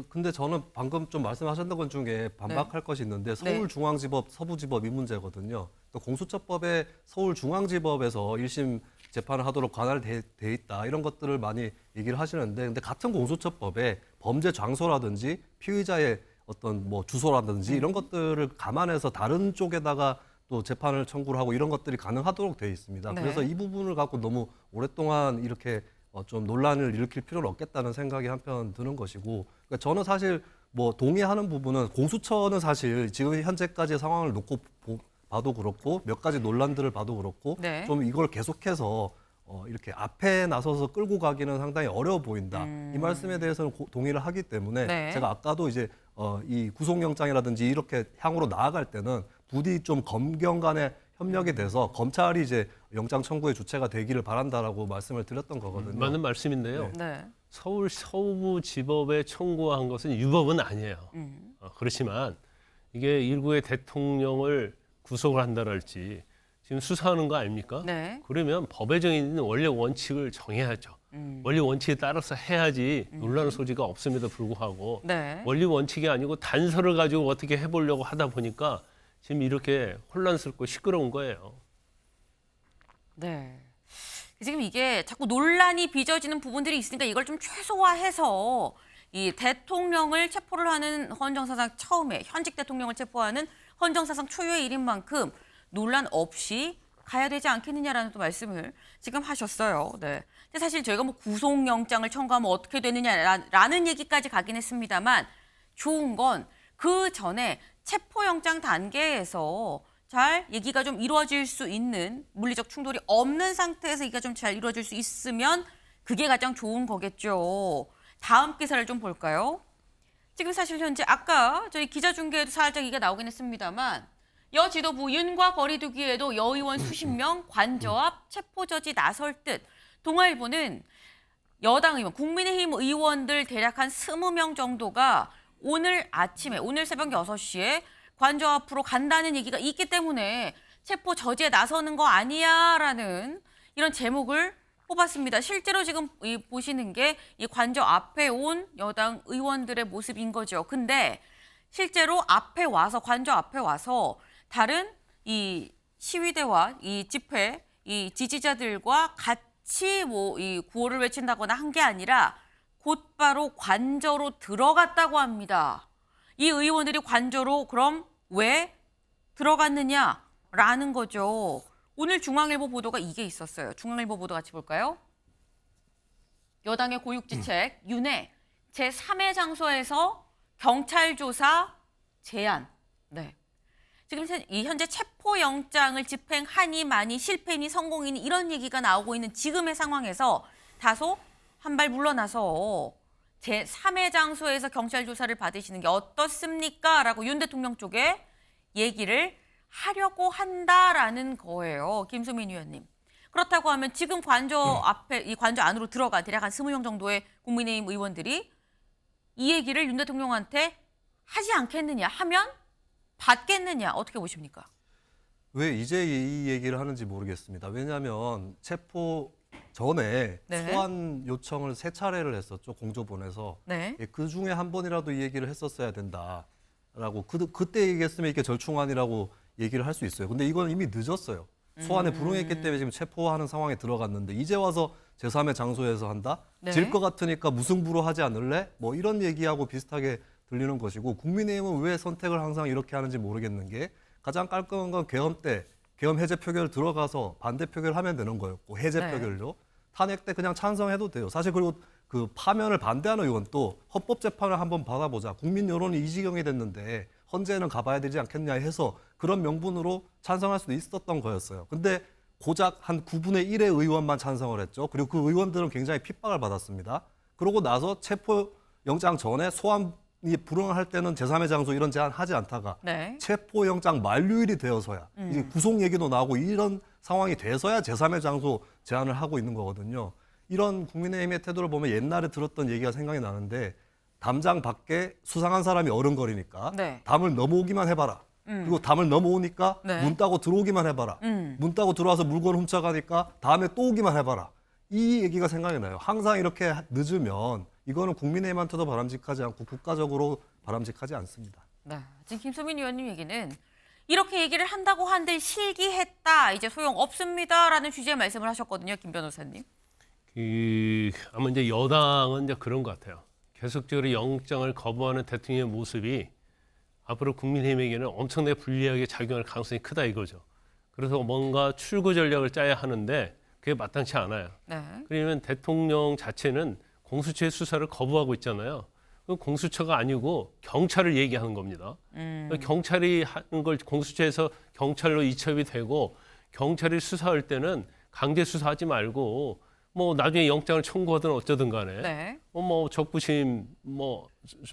근데 저는 방금 좀 말씀하셨던 것 중에 반박할 것이 있는데 서울중앙지법, 서부지법 이 문제거든요. 또 공수처법에 서울중앙지법에서 1심 재판을 하도록 관할돼 있다 이런 것들을 많이 얘기를 하시는데 근데 같은 공수처법에 범죄 장소라든지 피의자의 어떤 뭐 주소라든지 이런 것들을 감안해서 다른 쪽에다가 또 재판을 청구를 하고 이런 것들이 가능하도록 되어 있습니다. 네. 그래서 이 부분을 갖고 너무 오랫동안 이렇게 좀 논란을 일으킬 필요는 없겠다는 생각이 한편 드는 것이고 그러니까 저는 사실 뭐 동의하는 부분은 공수처는 사실 지금 현재까지의 상황을 놓고 봐도 그렇고 몇 가지 논란들을 봐도 그렇고 네. 좀 이걸 계속해서 이렇게 앞에 나서서 끌고 가기는 상당히 어려워 보인다. 이 말씀에 대해서는 동의를 하기 때문에 네. 제가 아까도 이제 이 구속영장이라든지 이렇게 향으로 나아갈 때는 부디 좀 검경 간의 협력이 돼서 검찰이 이제 영장 청구의 주체가 되기를 바란다라고 말씀을 드렸던 거거든요. 맞는 말씀인데요. 네. 서울 서부지법에 청구한 것은 유법은 아니에요. 그렇지만 이게 일국의 대통령을 구속을 한다랄지 지금 수사하는 거 아닙니까? 네. 그러면 법에 정해 있는 원래 원칙을 정해야죠. 원리 원칙에 따라서 해야지 논란 소지가 없음에도 불구하고 네. 원리 원칙이 아니고 단서를 가지고 어떻게 해보려고 하다 보니까 지금 이렇게 혼란스럽고 시끄러운 거예요. 네. 지금 이게 자꾸 논란이 빚어지는 부분들이 있으니까 이걸 좀 최소화해서 이 대통령을 체포를 하는 헌정사상 처음에 현직 대통령을 체포하는 헌정사상 초유의 일인 만큼 논란 없이 가야 되지 않겠느냐라는 또 말씀을 지금 하셨어요. 네. 근데 사실 저희가 뭐 구속영장을 청구하면 어떻게 되느냐라는 얘기까지 가긴 했습니다만 좋은 건 그 전에 체포영장 단계에서 잘 얘기가 좀 이루어질 수 있는 물리적 충돌이 없는 상태에서 얘기가 좀 잘 이루어질 수 있으면 그게 가장 좋은 거겠죠. 다음 기사를 좀 볼까요? 지금 사실 현재 아까 저희 기자 중계에도 살짝 얘기가 나오긴 했습니다만 여 지도부 윤과 거리 두기에도 여의원 수십 명 관저 앞 체포 저지 나설 듯 동아일보는 여당 의원, 국민의힘 의원들 대략 한 20명 정도가 오늘 아침에 오늘 새벽 6시에 관저 앞으로 간다는 얘기가 있기 때문에 체포 저지에 나서는 거 아니야라는 이런 제목을 뽑았습니다. 실제로 지금 보시는 게 이 관저 앞에 온 여당 의원들의 모습인 거죠. 근데 실제로 앞에 와서 관저 앞에 와서 다른 이 시위대와 이 집회, 이 지지자들과 같이 뭐 이 구호를 외친다거나 한 게 아니라 곧바로 관저로 들어갔다고 합니다. 이 의원들이 관저로 그럼 왜 들어갔느냐라는 거죠. 오늘 중앙일보 보도가 이게 있었어요. 중앙일보 보도 같이 볼까요? 여당의 고육지책 윤회 제3의 장소에서 경찰 조사 제안. 네. 지금 이 현재 체포영장을 집행하니 많이 실패니 성공이니 이런 얘기가 나오고 있는 지금의 상황에서 다소 한 발 물러나서 제3의 장소에서 경찰 조사를 받으시는 게 어떻습니까? 라고 윤 대통령 쪽에 얘기를 하려고 한다라는 거예요. 김수민 의원님. 그렇다고 하면 지금 관저 앞에 이 관저 안으로 들어간 대략 한 20명 정도의 국민의힘 의원들이 이 얘기를 윤 대통령한테 하지 않겠느냐 하면 받겠느냐 어떻게 보십니까? 왜 이제 이 얘기를 하는지 모르겠습니다. 왜냐하면 체포 전에 네. 소환 요청을 3차례를 했었죠. 공조본에서. 네. 그 중에 한 번이라도 이 얘기를 했었어야 된다라고 그때 얘기했으면 이게 절충안이라고 얘기를 할 수 있어요. 근데 이건 이미 늦었어요. 소환에 불응했기 때문에 지금 체포하는 상황에 들어갔는데 이제 와서 제3의 장소에서 한다? 네. 질 것 같으니까 무승부로 하지 않을래? 뭐 이런 얘기하고 비슷하게 들리는 것이고 국민의힘은 왜 선택을 항상 이렇게 하는지 모르겠는 게 가장 깔끔한 건 계엄 때 계엄 해제 표결 들어가서 반대 표결하면 되는 거였고 해제 네. 표결로 탄핵 때 그냥 찬성해도 돼요. 사실 그리고 그 파면을 반대하는 의원도 헌법재판을 한번 받아보자. 국민 여론이 이 지경이 됐는데 헌재는 가봐야 되지 않겠냐 해서 그런 명분으로 찬성할 수도 있었던 거였어요. 근데 고작 한 9분의 1의 의원만 찬성을 했죠. 그리고 그 의원들은 굉장히 핍박을 받았습니다. 그러고 나서 체포영장 전에 소환이 불응할 때는 제3의 장소 이런 제한 하지 않다가 네. 체포영장 만료일이 되어서야 이제 구속 얘기도 나오고 이런 상황이 돼서야 제3의 장소 제한을 하고 있는 거거든요. 이런 국민의힘의 태도를 보면 옛날에 들었던 얘기가 생각이 나는데 담장 밖에 수상한 사람이 어른거리니까 네. 담을 넘어오기만 해봐라. 그리고 담을 넘어오니까 네. 문 따고 들어오기만 해봐라. 문 따고 들어와서 물건 훔쳐가니까 다음에 또 오기만 해봐라. 이 얘기가 생각이 나요. 항상 이렇게 늦으면 이거는 국민의힘한테도 바람직하지 않고 국가적으로 바람직하지 않습니다. 네. 지금 김소민 의원님 얘기는 이렇게 얘기를 한다고 한들 실기했다. 이제 소용 없습니다라는 취지의 말씀을 하셨거든요. 김 변호사님. 아마 이제 여당은 이제 그런 것 같아요. 계속적으로 영장을 거부하는 대통령의 모습이 앞으로 국민의힘에게는 엄청나게 불리하게 작용할 가능성이 크다 이거죠. 그래서 뭔가 출구 전략을 짜야 하는데 그게 마땅치 않아요. 네. 그러면 대통령 자체는 공수처의 수사를 거부하고 있잖아요. 그 공수처가 아니고 경찰을 얘기하는 겁니다. 경찰이 하는 걸 공수처에서 경찰로 이첩이 되고 경찰이 수사할 때는 강제 수사하지 말고 뭐 나중에 영장을 청구하든 어쩌든 간에 네. 뭐 적부심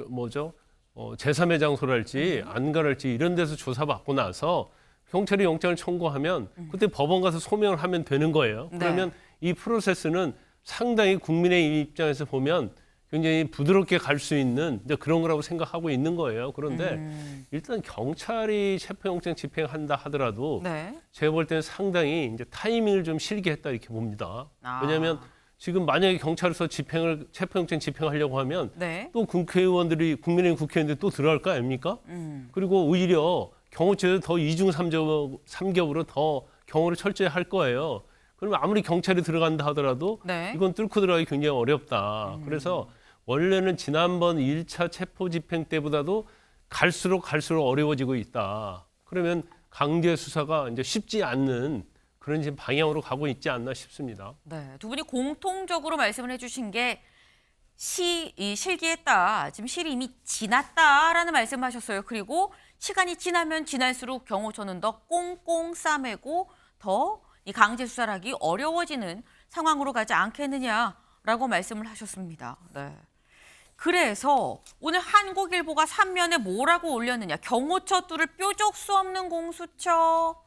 뭐죠? 제3의 장소랄지 안가랄지 이런 데서 조사받고 나서 경찰이 영장을 청구하면 그때 법원 가서 소명을 하면 되는 거예요. 네. 그러면 이 프로세스는 상당히 국민의 입장에서 보면 굉장히 부드럽게 갈 수 있는 이제 그런 거라고 생각하고 있는 거예요. 그런데 일단 경찰이 체포영장 집행한다 하더라도 네. 제가 볼 때는 상당히 이제 타이밍을 좀 실기했다 이렇게 봅니다. 아. 왜냐하면 지금 만약에 경찰에서 체포영장 집행하려고 하면 네. 또 국회의원들이 국민의힘 국회의원들이 또 들어갈 거 아닙니까? 그리고 오히려 경호처에서 더 이중 삼ገብ으로 더 경호를 철저히 할 거예요. 그러면 아무리 경찰이 들어간다 하더라도 네. 이건 뚫고 들어가기 굉장히 어렵다. 그래서 원래는 지난번 1차 체포 집행 때보다도 갈수록 어려워지고 있다. 그러면 강제 수사가 이제 쉽지 않는 그런 지금 방향으로 가고 있지 않나 싶습니다. 네. 두 분이 공통적으로 말씀을 해주신 게 실기했다. 지금 실이 이미 지났다라는 말씀하셨어요. 그리고 시간이 지나면 지날수록 경호처는 더 꽁꽁 싸매고 더 이 강제 수사를 하기 어려워지는 상황으로 가지 않겠느냐라고 말씀을 하셨습니다. 네. 그래서 오늘 한국일보가 3면에 뭐라고 올렸느냐. 경호처 뚫을 뾰족 수 없는 공수처.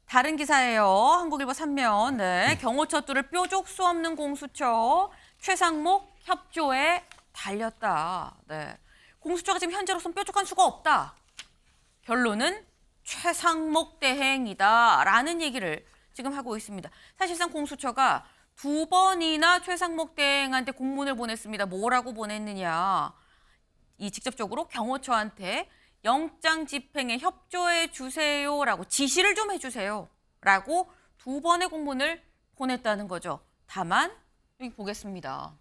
다른 기사예요. 한국일보 3면. 네. 경호처 뚫을 뾰족 수 없는 공수처. 최상목 협조에 달렸다. 네. 공수처가 지금 현재로서는 뾰족한 수가 없다. 결론은 최상목 대행이다라는 얘기를 지금 하고 있습니다. 사실상 공수처가 2번이나 최상목 대행한테 공문을 보냈습니다. 뭐라고 보냈느냐. 이 직접적으로 경호처한테 영장 집행에 협조해 주세요라고 지시를 좀 해주세요라고 2번의 공문을 보냈다는 거죠. 다만 여기 보겠습니다.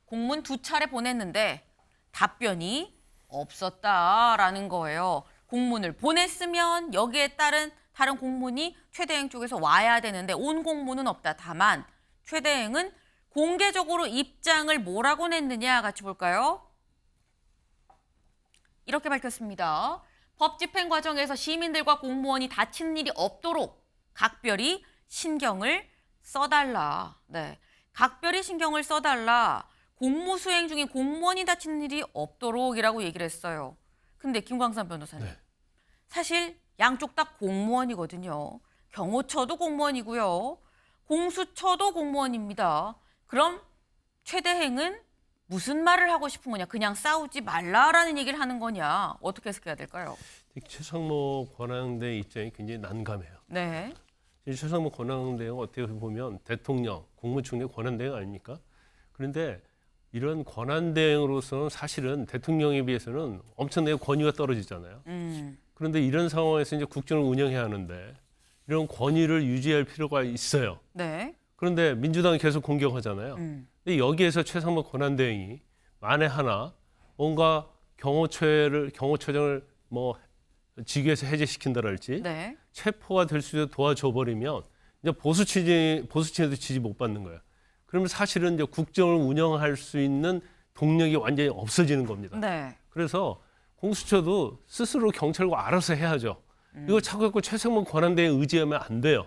공문 2차례 보냈는데 답변이 없었다라는 거예요. 공문을 보냈으면 여기에 따른 다른 공문이 최대행 쪽에서 와야 되는데 온 공문은 없다. 다만 최대행은 공개적으로 입장을 뭐라고 냈느냐 같이 볼까요? 이렇게 밝혔습니다. 법 집행 과정에서 시민들과 공무원이 다치는 일이 없도록 각별히 신경을 써달라. 네, 각별히 신경을 써달라. 공무 수행 중에 공무원이 다치는 일이 없도록이라고 얘기를 했어요. 근데 김광삼 변호사님, 네. 사실 양쪽 다 공무원이거든요. 경호처도 공무원이고요. 공수처도 공무원입니다. 그럼 최대행은 무슨 말을 하고 싶은 거냐? 그냥 싸우지 말라라는 얘기를 하는 거냐? 어떻게 해석해야 될까요? 최상목 권한대행 입장이 굉장히 난감해요. 네. 최상목 권한대행은 어떻게 보면 대통령, 국무총리 권한대행 아닙니까? 그런데 이런 권한대행으로서는 사실은 대통령에 비해서는 엄청나게 권위가 떨어지잖아요. 그런데 이런 상황에서 이제 국정을 운영해야 하는데 이런 권위를 유지할 필요가 있어요. 네. 그런데 민주당이 계속 공격하잖아요. 근데 여기에서 최상목 권한대행이 만에 하나 뭔가 경호처장을 뭐 직위에서 해제시킨다랄지 네. 체포가 될 수 있도록 도와줘 버리면 이제 보수층에도 지지 못 받는 거예요. 그러면 사실은 이제 국정을 운영할 수 있는 동력이 완전히 없어지는 겁니다. 네. 그래서 공수처도 스스로 경찰과 알아서 해야죠. 이거 자꾸 최상목 권한대에 의지하면 안 돼요.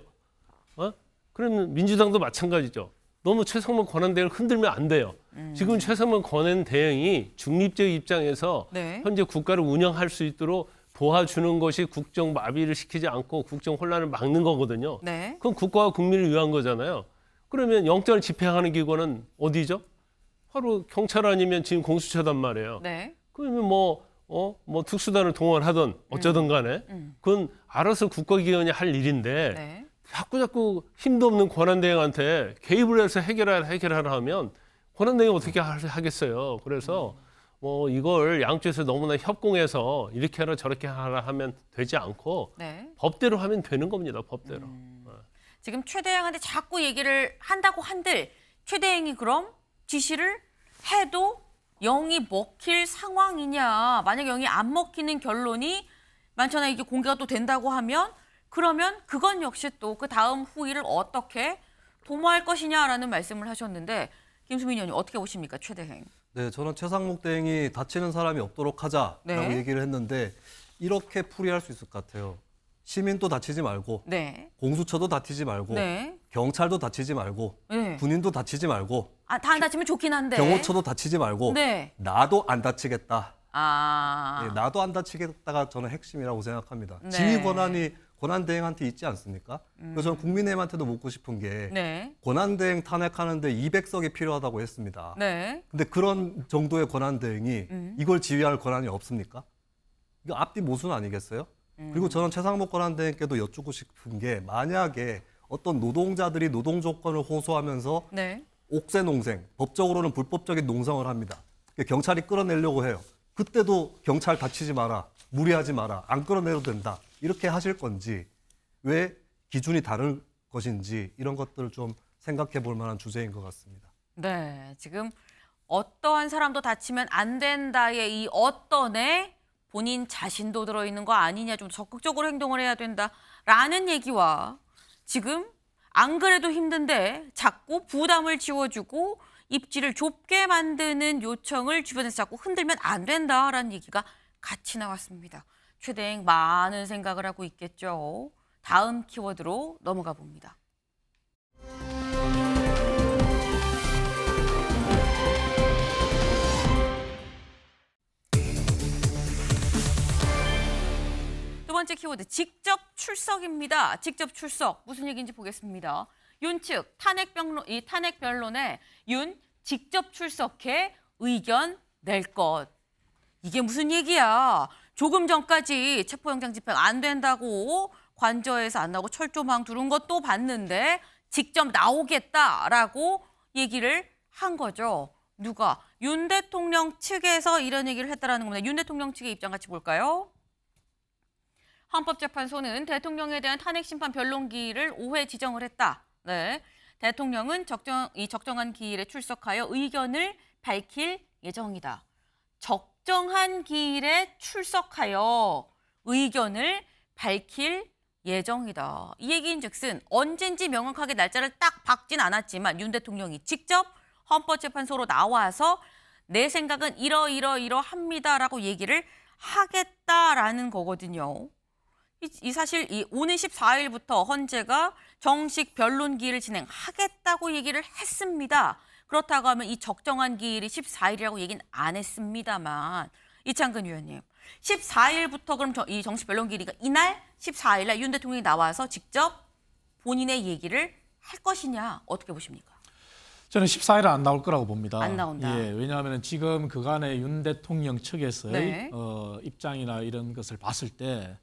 그러면 민주당도 마찬가지죠. 너무 최상목 권한대행을 흔들면 안 돼요. 지금 최상목 권한대행이 중립적 입장에서 네. 현재 국가를 운영할 수 있도록 도와주는 것이 국정 마비를 시키지 않고 국정 혼란을 막는 거거든요. 네. 그건 국가와 국민을 위한 거잖아요. 그러면 영장을 집행하는 기관은 어디죠? 바로 경찰 아니면 지금 공수처단 말이에요. 네. 그러면 뭐 특수단을 동원하든 어쩌든 간에 그건 알아서 국가기관이 할 일인데 네. 자꾸 힘도 없는 권한대행한테 개입을 해서 해결하라 하면 권한대행이 어떻게 하겠어요. 그래서 뭐 이걸 양쪽에서 너무나 협공해서 이렇게 하라 저렇게 하라 하면 되지 않고 네. 법대로 하면 되는 겁니다. 법대로. 지금 최 대행한테 자꾸 얘기를 한다고 한들 최 대행이 그럼 지시를 해도 영이 먹힐 상황이냐. 만약에 영이 안 먹히는 결론이 많잖아 이게 공개가 또 된다고 하면 그러면 그건 역시 또 그 다음 후일을 어떻게 도모할 것이냐라는 말씀을 하셨는데 김수민 의원님 어떻게 보십니까? 최 대행. 네, 저는 최상목 대행이 다치는 사람이 없도록 하자라고 네. 얘기를 했는데 이렇게 풀이할 수 있을 것 같아요. 시민도 다치지 말고 네. 공수처도 다치지 말고 네. 경찰도 다치지 말고 네. 군인도 다치지 말고 다 안 다치면 좋긴 한데. 경호처도 다치지 말고 네. 나도 안 다치겠다. 아. 네, 나도 안 다치겠다가 저는 핵심이라고 생각합니다. 네. 지휘 권한이 권한대행한테 있지 않습니까? 그래서 저는 국민의힘한테도 묻고 싶은 게 네. 권한대행 탄핵하는데 200석이 필요하다고 했습니다. 네. 근데 그런 정도의 권한대행이 이걸 지휘할 권한이 없습니까? 이거 앞뒤 모순 아니겠어요? 그리고 저는 최상목 권한대행께도 여쭙고 싶은 게 만약에 어떤 노동자들이 노동 조건을 호소하면서 네. 옥새농생, 법적으로는 불법적인 농성을 합니다. 경찰이 끌어내려고 해요. 그때도 경찰 다치지 마라, 무리하지 마라, 안 끌어내도 된다. 이렇게 하실 건지, 왜 기준이 다른 것인지 이런 것들을 좀 생각해 볼 만한 주제인 것 같습니다. 네. 지금 어떠한 사람도 다치면 안 된다의 이 어떤에 본인 자신도 들어있는 거 아니냐, 좀 적극적으로 행동을 해야 된다라는 얘기와 지금 안 그래도 힘든데 자꾸 부담을 지워주고 입지를 좁게 만드는 요청을 주변에서 자꾸 흔들면 안 된다라는 얘기가 같이 나왔습니다. 최 대행 많은 생각을 하고 있겠죠. 다음 키워드로 넘어가 봅니다. 두 번째 키워드, 직접 출석입니다. 직접 출석. 무슨 얘기인지 보겠습니다. 윤 측 탄핵 변론에 윤 직접 출석해 의견 낼 것. 이게 무슨 얘기야? 조금 전까지 체포영장 집행 안 된다고 관저에서 안 나오고 철조망 두른 것도 봤는데 직접 나오겠다라고 얘기를 한 거죠. 누가? 윤 대통령 측에서 이런 얘기를 했다라는 겁니다. 윤 대통령 측의 입장 같이 볼까요? 헌법재판소는 대통령에 대한 탄핵심판 변론기일을 5회 지정을 했다. 네, 대통령은 적정한 기일에 출석하여 의견을 밝힐 예정이다. 적정한 기일에 출석하여 의견을 밝힐 예정이다. 이 얘기인즉슨 언젠지 명확하게 날짜를 딱 박진 않았지만 윤 대통령이 직접 헌법재판소로 나와서 내 생각은 이러합니다라고 얘기를 하겠다라는 거거든요. 이 사실 오는 14일부터 헌재가 정식 변론 기일을 진행하겠다고 얘기를 했습니다. 그렇다고 하면 이 적정한 기일이 14일이라고 얘기는 안 했습니다만 이창근 의원님, 14일부터 그럼 이 정식 변론 기일이가 이날 14일 날 윤 대통령이 나와서 직접 본인의 얘기를 할 것이냐 어떻게 보십니까? 저는 14일은 안 나올 거라고 봅니다. 안 나온다. 예, 왜냐하면 지금 그간의 윤 대통령 측에서의 네. 입장이나 이런 것을 봤을 때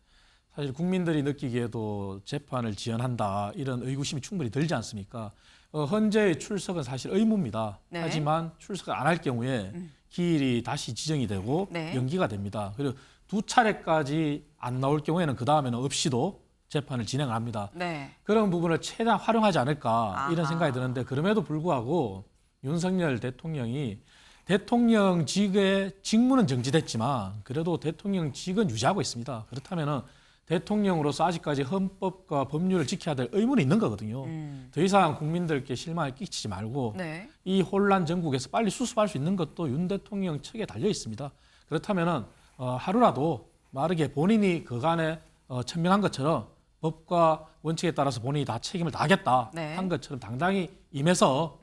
사실 국민들이 느끼기에도 재판을 지연한다 이런 의구심이 충분히 들지 않습니까? 헌재의 출석은 사실 의무입니다. 네. 하지만 출석을 안 할 경우에 기일이 다시 지정이 되고 네. 연기가 됩니다. 그리고 두 차례까지 안 나올 경우에는 그 다음에는 없이도 재판을 진행합니다. 네. 그런 부분을 최대한 활용하지 않을까 이런 아하. 생각이 드는데 그럼에도 불구하고 윤석열 대통령이 대통령직의 직무는 정지됐지만 그래도 대통령직은 유지하고 있습니다. 그렇다면 대통령으로서 아직까지 헌법과 법률을 지켜야 될 의무는 있는 거거든요. 더 이상 국민들께 실망을 끼치지 말고 네. 이 혼란 전국에서 빨리 수습할 수 있는 것도 윤 대통령 측에 달려 있습니다. 그렇다면은 하루라도 빠르게 본인이 그간에 천명한 것처럼 법과 원칙에 따라서 본인이 다 책임을 다하겠다 네. 한 것처럼 당당히 임해서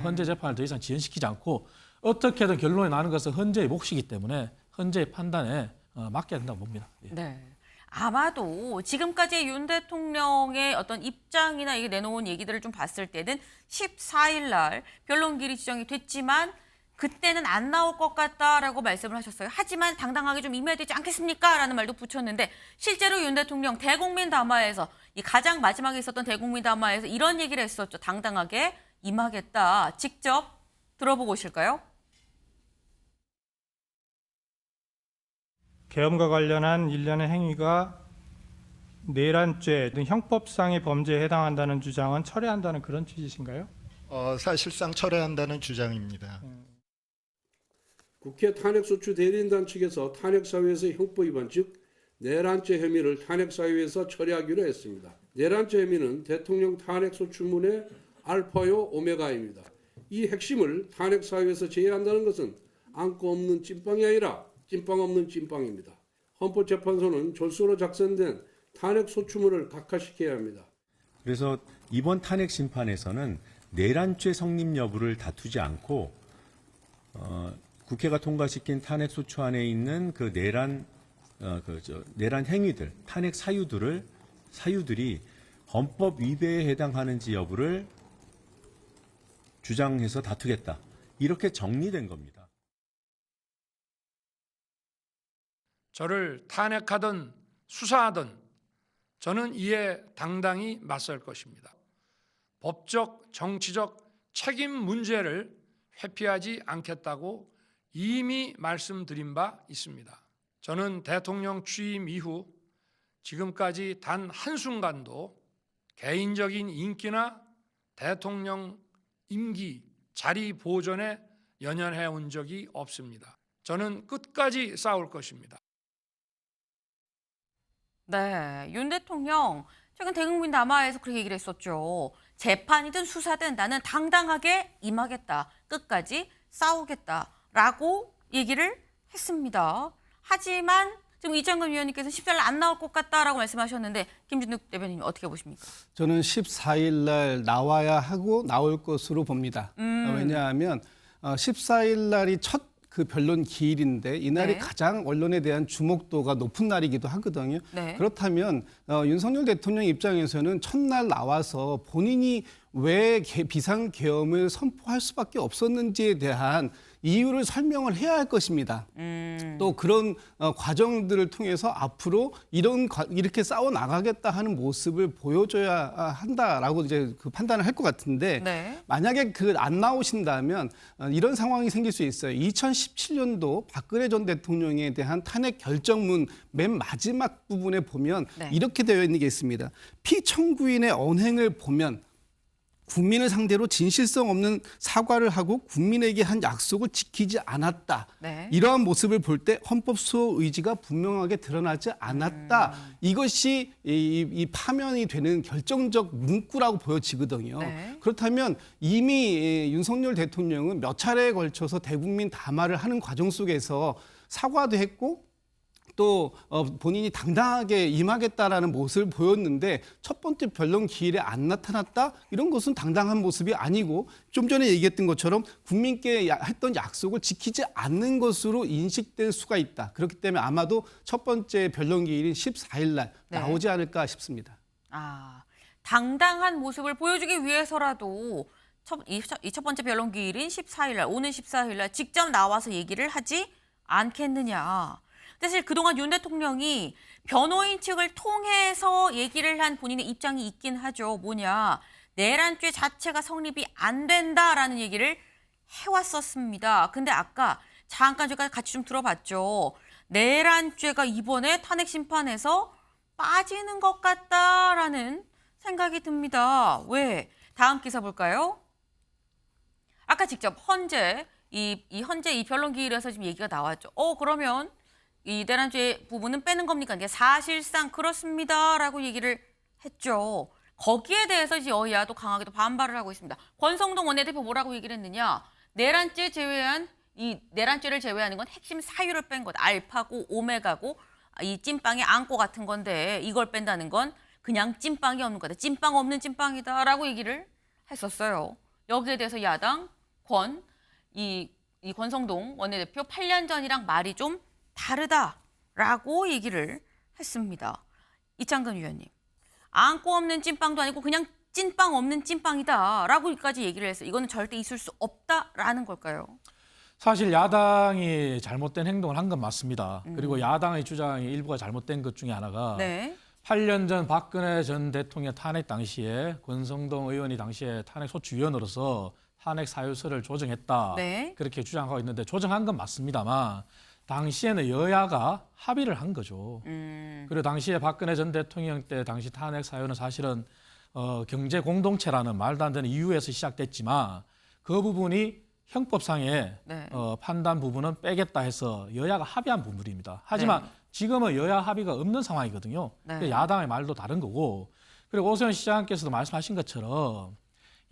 헌재 재판을 더 이상 지연시키지 않고 어떻게든 결론이 나는 것은 헌재의 몫이기 때문에 헌재의 판단에 맡겨야 된다고 봅니다. 예. 네. 아마도 지금까지 윤 대통령의 어떤 입장이나 이게 내놓은 얘기들을 좀 봤을 때는 14일 날 변론기일이 지정이 됐지만 그때는 안 나올 것 같다라고 말씀을 하셨어요. 하지만 당당하게 좀 임해야 되지 않겠습니까? 라는 말도 붙였는데 실제로 윤 대통령 대국민 담화에서 이 가장 마지막에 있었던 대국민 담화에서 이런 얘기를 했었죠. 당당하게 임하겠다. 직접 들어보고 오실까요? 계엄과 관련한 일련의 행위가 내란죄 등 형법상의 범죄에 해당한다는 주장은 철회한다는 그런 취지신가요? 사실상 철회한다는 주장입니다. 국회 탄핵소추 대리인단 측에서 탄핵사유에서 형법 위반 즉 내란죄 혐의를 탄핵사유에서 처리하기로 했습니다. 내란죄 혐의는 대통령 탄핵소추문의 알파요 오메가입니다. 이 핵심을 탄핵사유에서 제외한다는 것은 안고 없는 찐빵이 아니라 찐빵 없는 찐빵입니다. 헌법재판소는 졸속으로 작성된 탄핵소추문을 각하시켜야 합니다. 그래서 이번 탄핵 심판에서는 내란죄 성립 여부를 다투지 않고 국회가 통과시킨 탄핵 소추안에 있는 그 내란 행위들, 탄핵 사유들이 헌법 위배에 해당하는지 여부를 주장해서 다투겠다. 이렇게 정리된 겁니다. 저를 탄핵하든 수사하든 저는 이에 당당히 맞설 것입니다. 법적, 정치적 책임 문제를 회피하지 않겠다고 이미 말씀드린 바 있습니다. 저는 대통령 취임 이후 지금까지 단 한순간도 개인적인 인기나 대통령 임기, 자리 보존에 연연해 온 적이 없습니다. 저는 끝까지 싸울 것입니다. 네, 윤 대통령 최근 대국민 담화에서 그렇게 얘기를 했었죠. 재판이든 수사든 나는 당당하게 임하겠다. 끝까지 싸우겠다라고 얘기를 했습니다. 하지만 지금 이창근 위원님께서 14일 안 나올 것 같다라고 말씀하셨는데 김진욱 대변인님 어떻게 보십니까? 저는 14일 날 나와야 하고 나올 것으로 봅니다. 왜냐하면 14일 날이 첫 그 변론 기일인데 이날이 네. 가장 언론에 대한 주목도가 높은 날이기도 하거든요. 네. 그렇다면 윤석열 대통령 입장에서는 첫날 나와서 본인이 왜 비상계엄을 선포할 수밖에 없었는지에 대한 이유를 설명을 해야 할 것입니다. 또 그런 과정들을 통해서 앞으로 이렇게 싸워 나가겠다 하는 모습을 보여줘야 한다라고 이제 그 판단을 할 것 같은데 네. 만약에 안 나오신다면 이런 상황이 생길 수 있어요. 2017년도 박근혜 전 대통령에 대한 탄핵 결정문 맨 마지막 부분에 보면 네. 이렇게 되어 있는 게 있습니다. 피청구인의 언행을 보면 국민을 상대로 진실성 없는 사과를 하고 국민에게 한 약속을 지키지 않았다. 네. 이러한 모습을 볼 때 헌법 수호 의지가 분명하게 드러나지 않았다. 이것이 이 파면이 되는 결정적 문구라고 보여지거든요. 네. 그렇다면 이미 윤석열 대통령은 몇 차례에 걸쳐서 대국민 담화를 하는 과정 속에서 사과도 했고 또 본인이 당당하게 임하겠다라는 모습을 보였는데 첫 번째 변론 기일에 안 나타났다? 이런 것은 당당한 모습이 아니고 좀 전에 얘기했던 것처럼 국민께 했던 약속을 지키지 않는 것으로 인식될 수가 있다. 그렇기 때문에 아마도 첫 번째 변론 기일인 14일 날 나오지 않을까 싶습니다. 당당한 모습을 보여주기 위해서라도 이 첫 번째 변론 기일인 14일 날, 오는 14일 날 직접 나와서 얘기를 하지 않겠느냐. 사실 그동안 윤 대통령이 변호인 측을 통해서 얘기를 한 본인의 입장이 있긴 하죠. 뭐냐, 내란죄 자체가 성립이 안 된다라는 얘기를 해왔었습니다. 근데 아까 잠깐 제가 같이 좀 들어봤죠. 내란죄가 이번에 탄핵 심판에서 빠지는 것 같다라는 생각이 듭니다. 왜? 다음 기사 볼까요? 아까 직접 헌재 이 변론 기일에서 지금 얘기가 나왔죠. 그러면 이 내란죄 부분은 빼는 겁니까? 이게 사실상 그렇습니다라고 얘기를 했죠. 거기에 대해서 이제 여야도 강하게도 반발을 하고 있습니다. 권성동 원내대표 뭐라고 얘기를 했느냐? 내란죄를 제외하는 건 핵심 사유를 뺀 것. 알파고 오메가고 이 찐빵의 앙꼬 같은 건데 이걸 뺀다는 건 그냥 찐빵이 없는 거다. 찐빵 없는 찐빵이다라고 얘기를 했었어요. 여기에 대해서 야당 이 권성동 원내대표 8년 전이랑 말이 좀 다르다라고 얘기를 했습니다. 이창근 위원님, 앙꼬 없는 찐빵도 아니고 그냥 찐빵 없는 찐빵이다라고까지 얘기를 했어요. 이거는 절대 있을 수 없다라는 걸까요? 사실 야당이 잘못된 행동을 한 건 맞습니다. 그리고 야당의 주장이 일부가 잘못된 것 중에 하나가 네. 8년 전 박근혜 전 대통령 탄핵 당시에 권성동 의원이 당시에 탄핵 소추위원으로서 탄핵 사유서를 조정했다. 네. 그렇게 주장하고 있는데 조정한 건 맞습니다만 당시에는 여야가 합의를 한 거죠. 그리고 당시에 박근혜 전 대통령 때 당시 탄핵 사유는 사실은 경제 공동체라는 말도 안 되는 이유에서 시작됐지만 그 부분이 형법상의 네. 판단 부분은 빼겠다 해서 여야가 합의한 부분입니다. 하지만 지금은 여야 합의가 없는 상황이거든요. 네. 야당의 말도 다른 거고 그리고 오세훈 시장께서도 말씀하신 것처럼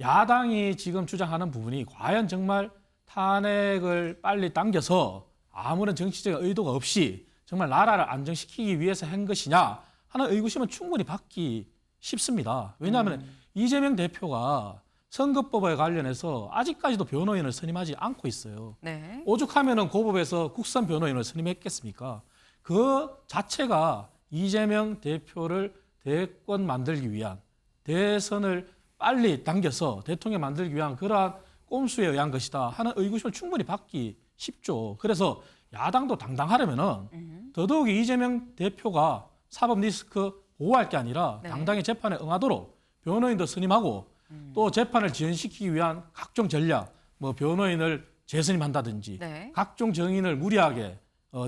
야당이 지금 주장하는 부분이 과연 정말 탄핵을 빨리 당겨서 아무런 정치적인 의도가 없이 정말 나라를 안정시키기 위해서 한 것이냐 하는 의구심은 충분히 받기 쉽습니다. 왜냐하면 이재명 대표가 선거법에 관련해서 아직까지도 변호인을 선임하지 않고 있어요. 네. 오죽하면은 고법에서 국선 변호인을 선임했겠습니까? 그 자체가 이재명 대표를 대권 만들기 위한 대선을 빨리 당겨서 대통령 만들기 위한 그러한 꼼수에 의한 것이다 하는 의구심을 충분히 받기 쉽죠. 그래서 야당도 당당하려면은 더더욱이 이재명 대표가 사법 리스크 보호할 게 아니라 네. 당당히 재판에 응하도록 변호인도 선임하고 또 재판을 지연시키기 위한 각종 전략, 뭐 변호인을 재선임한다든지 네. 각종 정인을 무리하게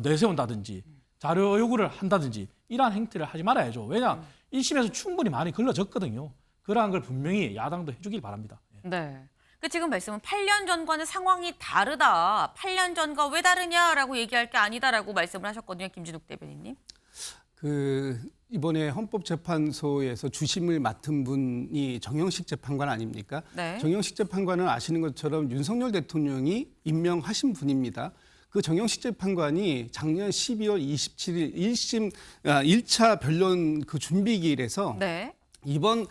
내세운다든지 자료 요구를 한다든지 이러한 행태를 하지 말아야죠. 왜냐 1심에서 충분히 많이 걸러졌거든요. 그러한 걸 분명히 야당도 해주길 바랍니다. 네. 그 지금 말씀은 8년 전과는 상황이 다르다. 8년 전과 왜 다르냐라고 얘기할 게 아니다라고 말씀을 하셨거든요. 김진욱 대변인님. 이번에 헌법재판소에서 주심을 맡은 분이 정영식 재판관 아닙니까? 네. 정영식 재판관은 아시는 것처럼 윤석열 대통령이 임명하신 분입니다. 그 정영식 재판관이 작년 12월 27일 1차 변론 그 준비기일에서 네. 이번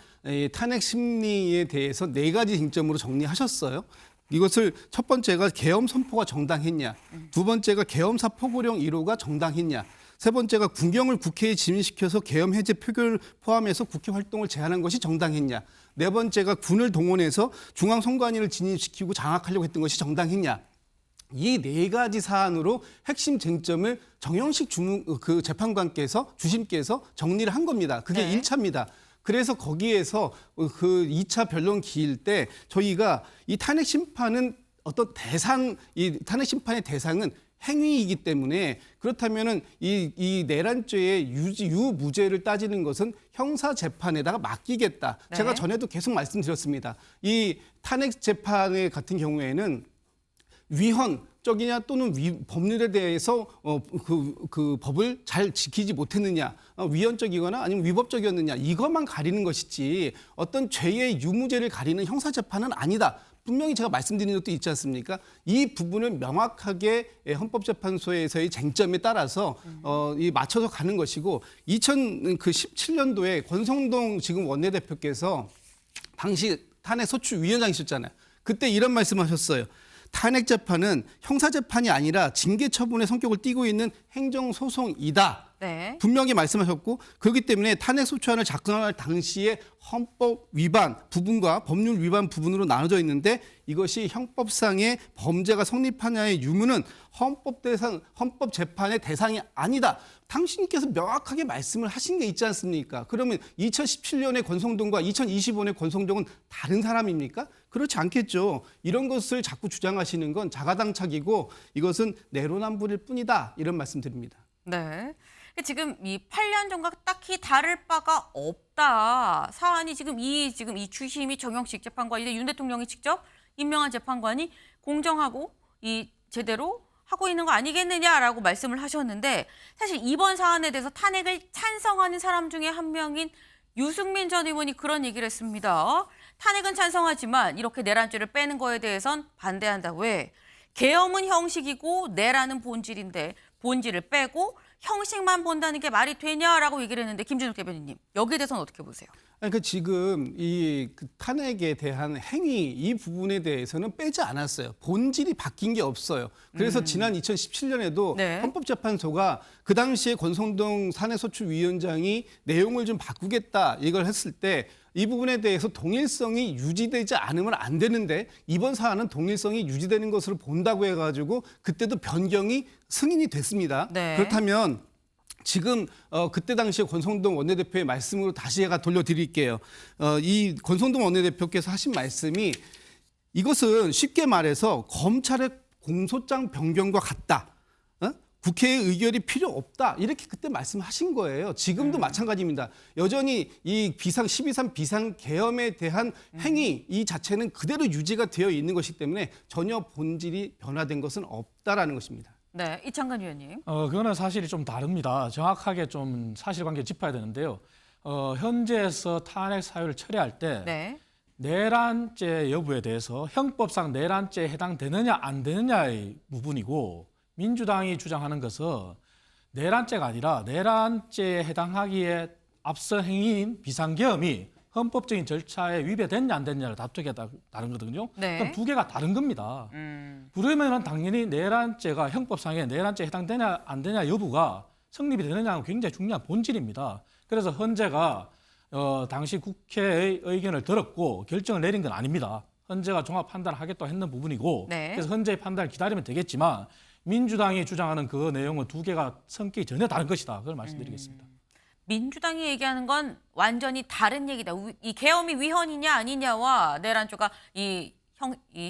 탄핵 심리에 대해서 4가지 쟁점으로 정리하셨어요. 이것을 첫 번째가 계엄 선포가 정당했냐, 두 번째가 계엄사 포고령 1호가 정당했냐, 세 번째가 군경을 국회에 진입시켜서 계엄 해제 표결을 포함해서 국회 활동을 제한한 것이 정당했냐, 네 번째가 군을 동원해서 중앙선관위를 진입시키고 장악하려고 했던 것이 정당했냐. 이 4가지 사안으로 핵심 쟁점을 정영식 재판관께서 주심께서 정리를 한 겁니다. 그게 네. 1차입니다. 그래서 거기에서 그 2차 변론 기일 때 저희가 이 탄핵 심판은 어떤 이 탄핵 심판의 대상은 행위이기 때문에 그렇다면은 이 내란죄의 유무죄를 따지는 것은 형사 재판에다가 맡기겠다. 네. 제가 전에도 계속 말씀드렸습니다. 이 탄핵 재판의 같은 경우에는 위헌적이냐 또는 법률에 대해서 그 법을 잘 지키지 못했느냐, 위헌적이거나 아니면 위법적이었느냐 이것만 가리는 것이지 어떤 죄의 유무죄를 가리는 형사 재판은 아니다. 분명히 제가 말씀드린 적도 있지 않습니까? 이 부분을 명확하게 헌법재판소에서의 쟁점에 따라서 맞춰서 가는 것이고 2017년도에 권성동 지금 원내대표께서 당시 탄핵 소추위원장이셨잖아요. 그때 이런 말씀하셨어요. 탄핵 재판은 형사 재판이 아니라 징계 처분의 성격을 띠고 있는 행정 소송이다. 네. 분명히 말씀하셨고 그렇기 때문에 탄핵 소추안을 작성할 당시에 헌법 위반 부분과 법률 위반 부분으로 나눠져 있는데 이것이 형법상의 범죄가 성립하냐의 유무는 헌법 재판의 대상이 아니다. 당신께서 명확하게 말씀을 하신 게 있지 않습니까? 그러면 2017년의 권성동과 2025년의 권성동은 다른 사람입니까? 그렇지 않겠죠. 이런 것을 자꾸 주장하시는 건 자가당착이고 이것은 내로남불일 뿐이다. 이런 말씀드립니다. 네. 지금 이 8년 전과 딱히 다를 바가 없다. 사안이 지금 이 주심이 정영식 재판관, 이제 윤 대통령이 직접 임명한 재판관이 공정하고 이 제대로 하고 있는 거 아니겠느냐라고 말씀을 하셨는데 사실 이번 사안에 대해서 탄핵을 찬성하는 사람 중에 한 명인 유승민 전 의원이 그런 얘기를 했습니다. 탄핵은 찬성하지만 이렇게 내란죄를 빼는 거에 대해선 반대한다. 왜? 계엄은 형식이고 내란은 본질인데 본질을 빼고 형식만 본다는 게 말이 되냐라고 얘기를 했는데 김준욱 대변인님 여기에 대해서는 어떻게 보세요? 그러니까 지금 이 탄핵에 대한 행위 이 부분에 대해서는 빼지 않았어요. 본질이 바뀐 게 없어요. 그래서 지난 2017년에도 네. 헌법재판소가 그 당시에 권성동 탄핵소추위원장이 내용을 좀 바꾸겠다 이걸 했을 때 이 부분에 대해서 동일성이 유지되지 않으면 안 되는데 이번 사안은 동일성이 유지되는 것으로 본다고 해가지고 그때도 변경이 승인이 됐습니다. 네. 그렇다면 지금 그때 당시에 권성동 원내대표의 말씀으로 다시 제가 돌려드릴게요. 이 권성동 원내대표께서 하신 말씀이 이것은 쉽게 말해서 검찰의 공소장 변경과 같다. 국회의 의결이 필요 없다. 이렇게 그때 말씀하신 거예요. 지금도 마찬가지입니다. 여전히 이 12.3 비상계엄에 대한 행위 이 자체는 그대로 유지가 되어 있는 것이기 때문에 전혀 본질이 변화된 것은 없다라는 것입니다. 네, 이창관 위원님. 그거는 사실이 좀 다릅니다. 정확하게 좀 사실관계 짚어야 되는데요. 현재에서 탄핵 사유를 처리할 때 네. 내란죄 여부에 대해서 형법상 내란죄에 해당되느냐 안 되느냐의 부분이고 민주당이 주장하는 것은 내란죄가 아니라 내란죄에 해당하기에 앞선 행위인 비상계엄이 헌법적인 절차에 위배됐냐 안 됐냐를 다투게 다른 거거든요. 네. 그럼 두 개가 다른 겁니다. 그러면 당연히 내란죄가 형법상에 내란죄에 해당되냐 안 되냐 여부가 성립이 되느냐는 굉장히 중요한 본질입니다. 그래서 헌재가 당시 국회의 의견을 들었고 결정을 내린 건 아닙니다. 헌재가 종합 판단을 하겠다고 했는 부분이고 네. 그래서 헌재의 판단을 기다리면 되겠지만 민주당이 주장하는 그 내용은 두 개가 성격이 전혀 다른 것이다. 그걸 말씀드리겠습니다. 민주당이 얘기하는 건 완전히 다른 얘기다. 이 계엄이 위헌이냐 아니냐와 내란죄가 이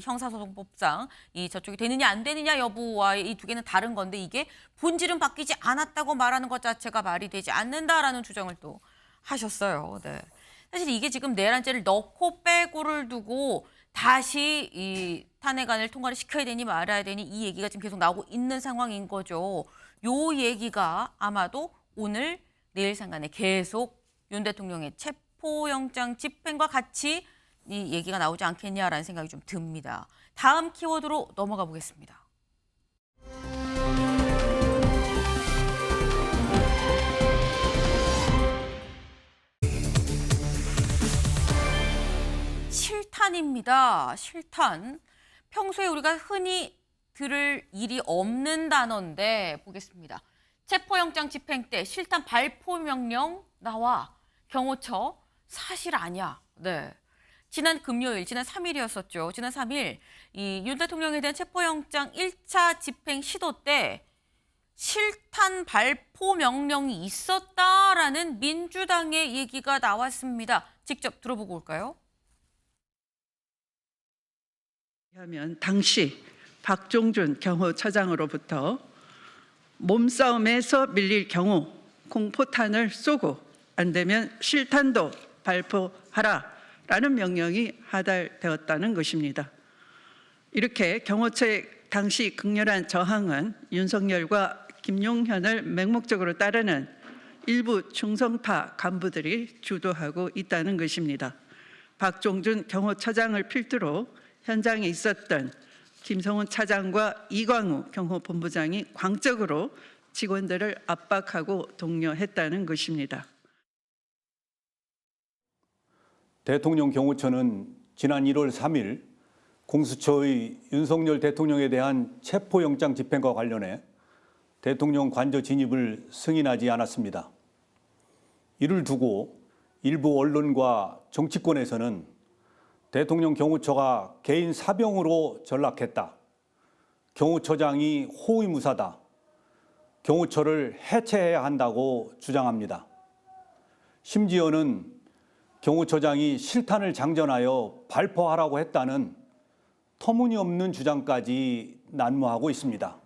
형사소송법상 이 저쪽이 되느냐 안 되느냐 여부와의 이 두 개는 다른 건데 이게 본질은 바뀌지 않았다고 말하는 것 자체가 말이 되지 않는다라는 주장을 또 하셨어요. 네. 사실 이게 지금 내란죄를 넣고 빼고를 두고 다시 이 탄핵안을 통과를 시켜야 되니 말아야 되니 이 얘기가 지금 계속 나오고 있는 상황인 거죠. 요 얘기가 아마도 오늘 내일 상간에 계속 윤 대통령의 체포영장 집행과 같이 이 얘기가 나오지 않겠냐라는 생각이 좀 듭니다. 다음 키워드로 넘어가 보겠습니다. 실탄입니다. 실탄. 평소에 우리가 흔히 들을 일이 없는 단어인데 보겠습니다. 체포영장 집행 때 실탄 발포 명령 나와 경호처 사실 아니야. 네. 지난 금요일, 지난 3일이었었죠. 지난 3일 이 윤 대통령에 대한 체포영장 1차 집행 시도 때 실탄 발포 명령이 있었다라는 민주당의 얘기가 나왔습니다. 직접 들어보고 올까요? 하면 당시 박종준 경호처장으로부터 몸싸움에서 밀릴 경우 공포탄을 쏘고 안 되면 실탄도 발포하라라는 명령이 하달되었다는 것입니다. 이렇게 경호처의 당시 극렬한 저항은 윤석열과 김용현을 맹목적으로 따르는 일부 충성파 간부들이 주도하고 있다는 것입니다. 박종준 경호처장을 필두로 현장에 있었던 김성훈 차장과 이광우 경호본부장이 광적으로 직원들을 압박하고 독려했다는 것입니다. 대통령 경호처는 지난 1월 3일 공수처의 윤석열 대통령에 대한 체포영장 집행과 관련해 대통령 관저 진입을 승인하지 않았습니다. 이를 두고 일부 언론과 정치권에서는 대통령 경호처가 개인 사병으로 전락했다. 경호처장이 호위무사다. 경호처를 해체해야 한다고 주장합니다. 심지어는 경호처장이 실탄을 장전하여 발포하라고 했다는 터무니없는 주장까지 난무하고 있습니다.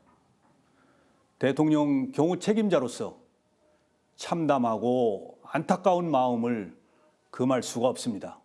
대통령 경호 책임자로서 참담하고 안타까운 마음을 금할 수가 없습니다.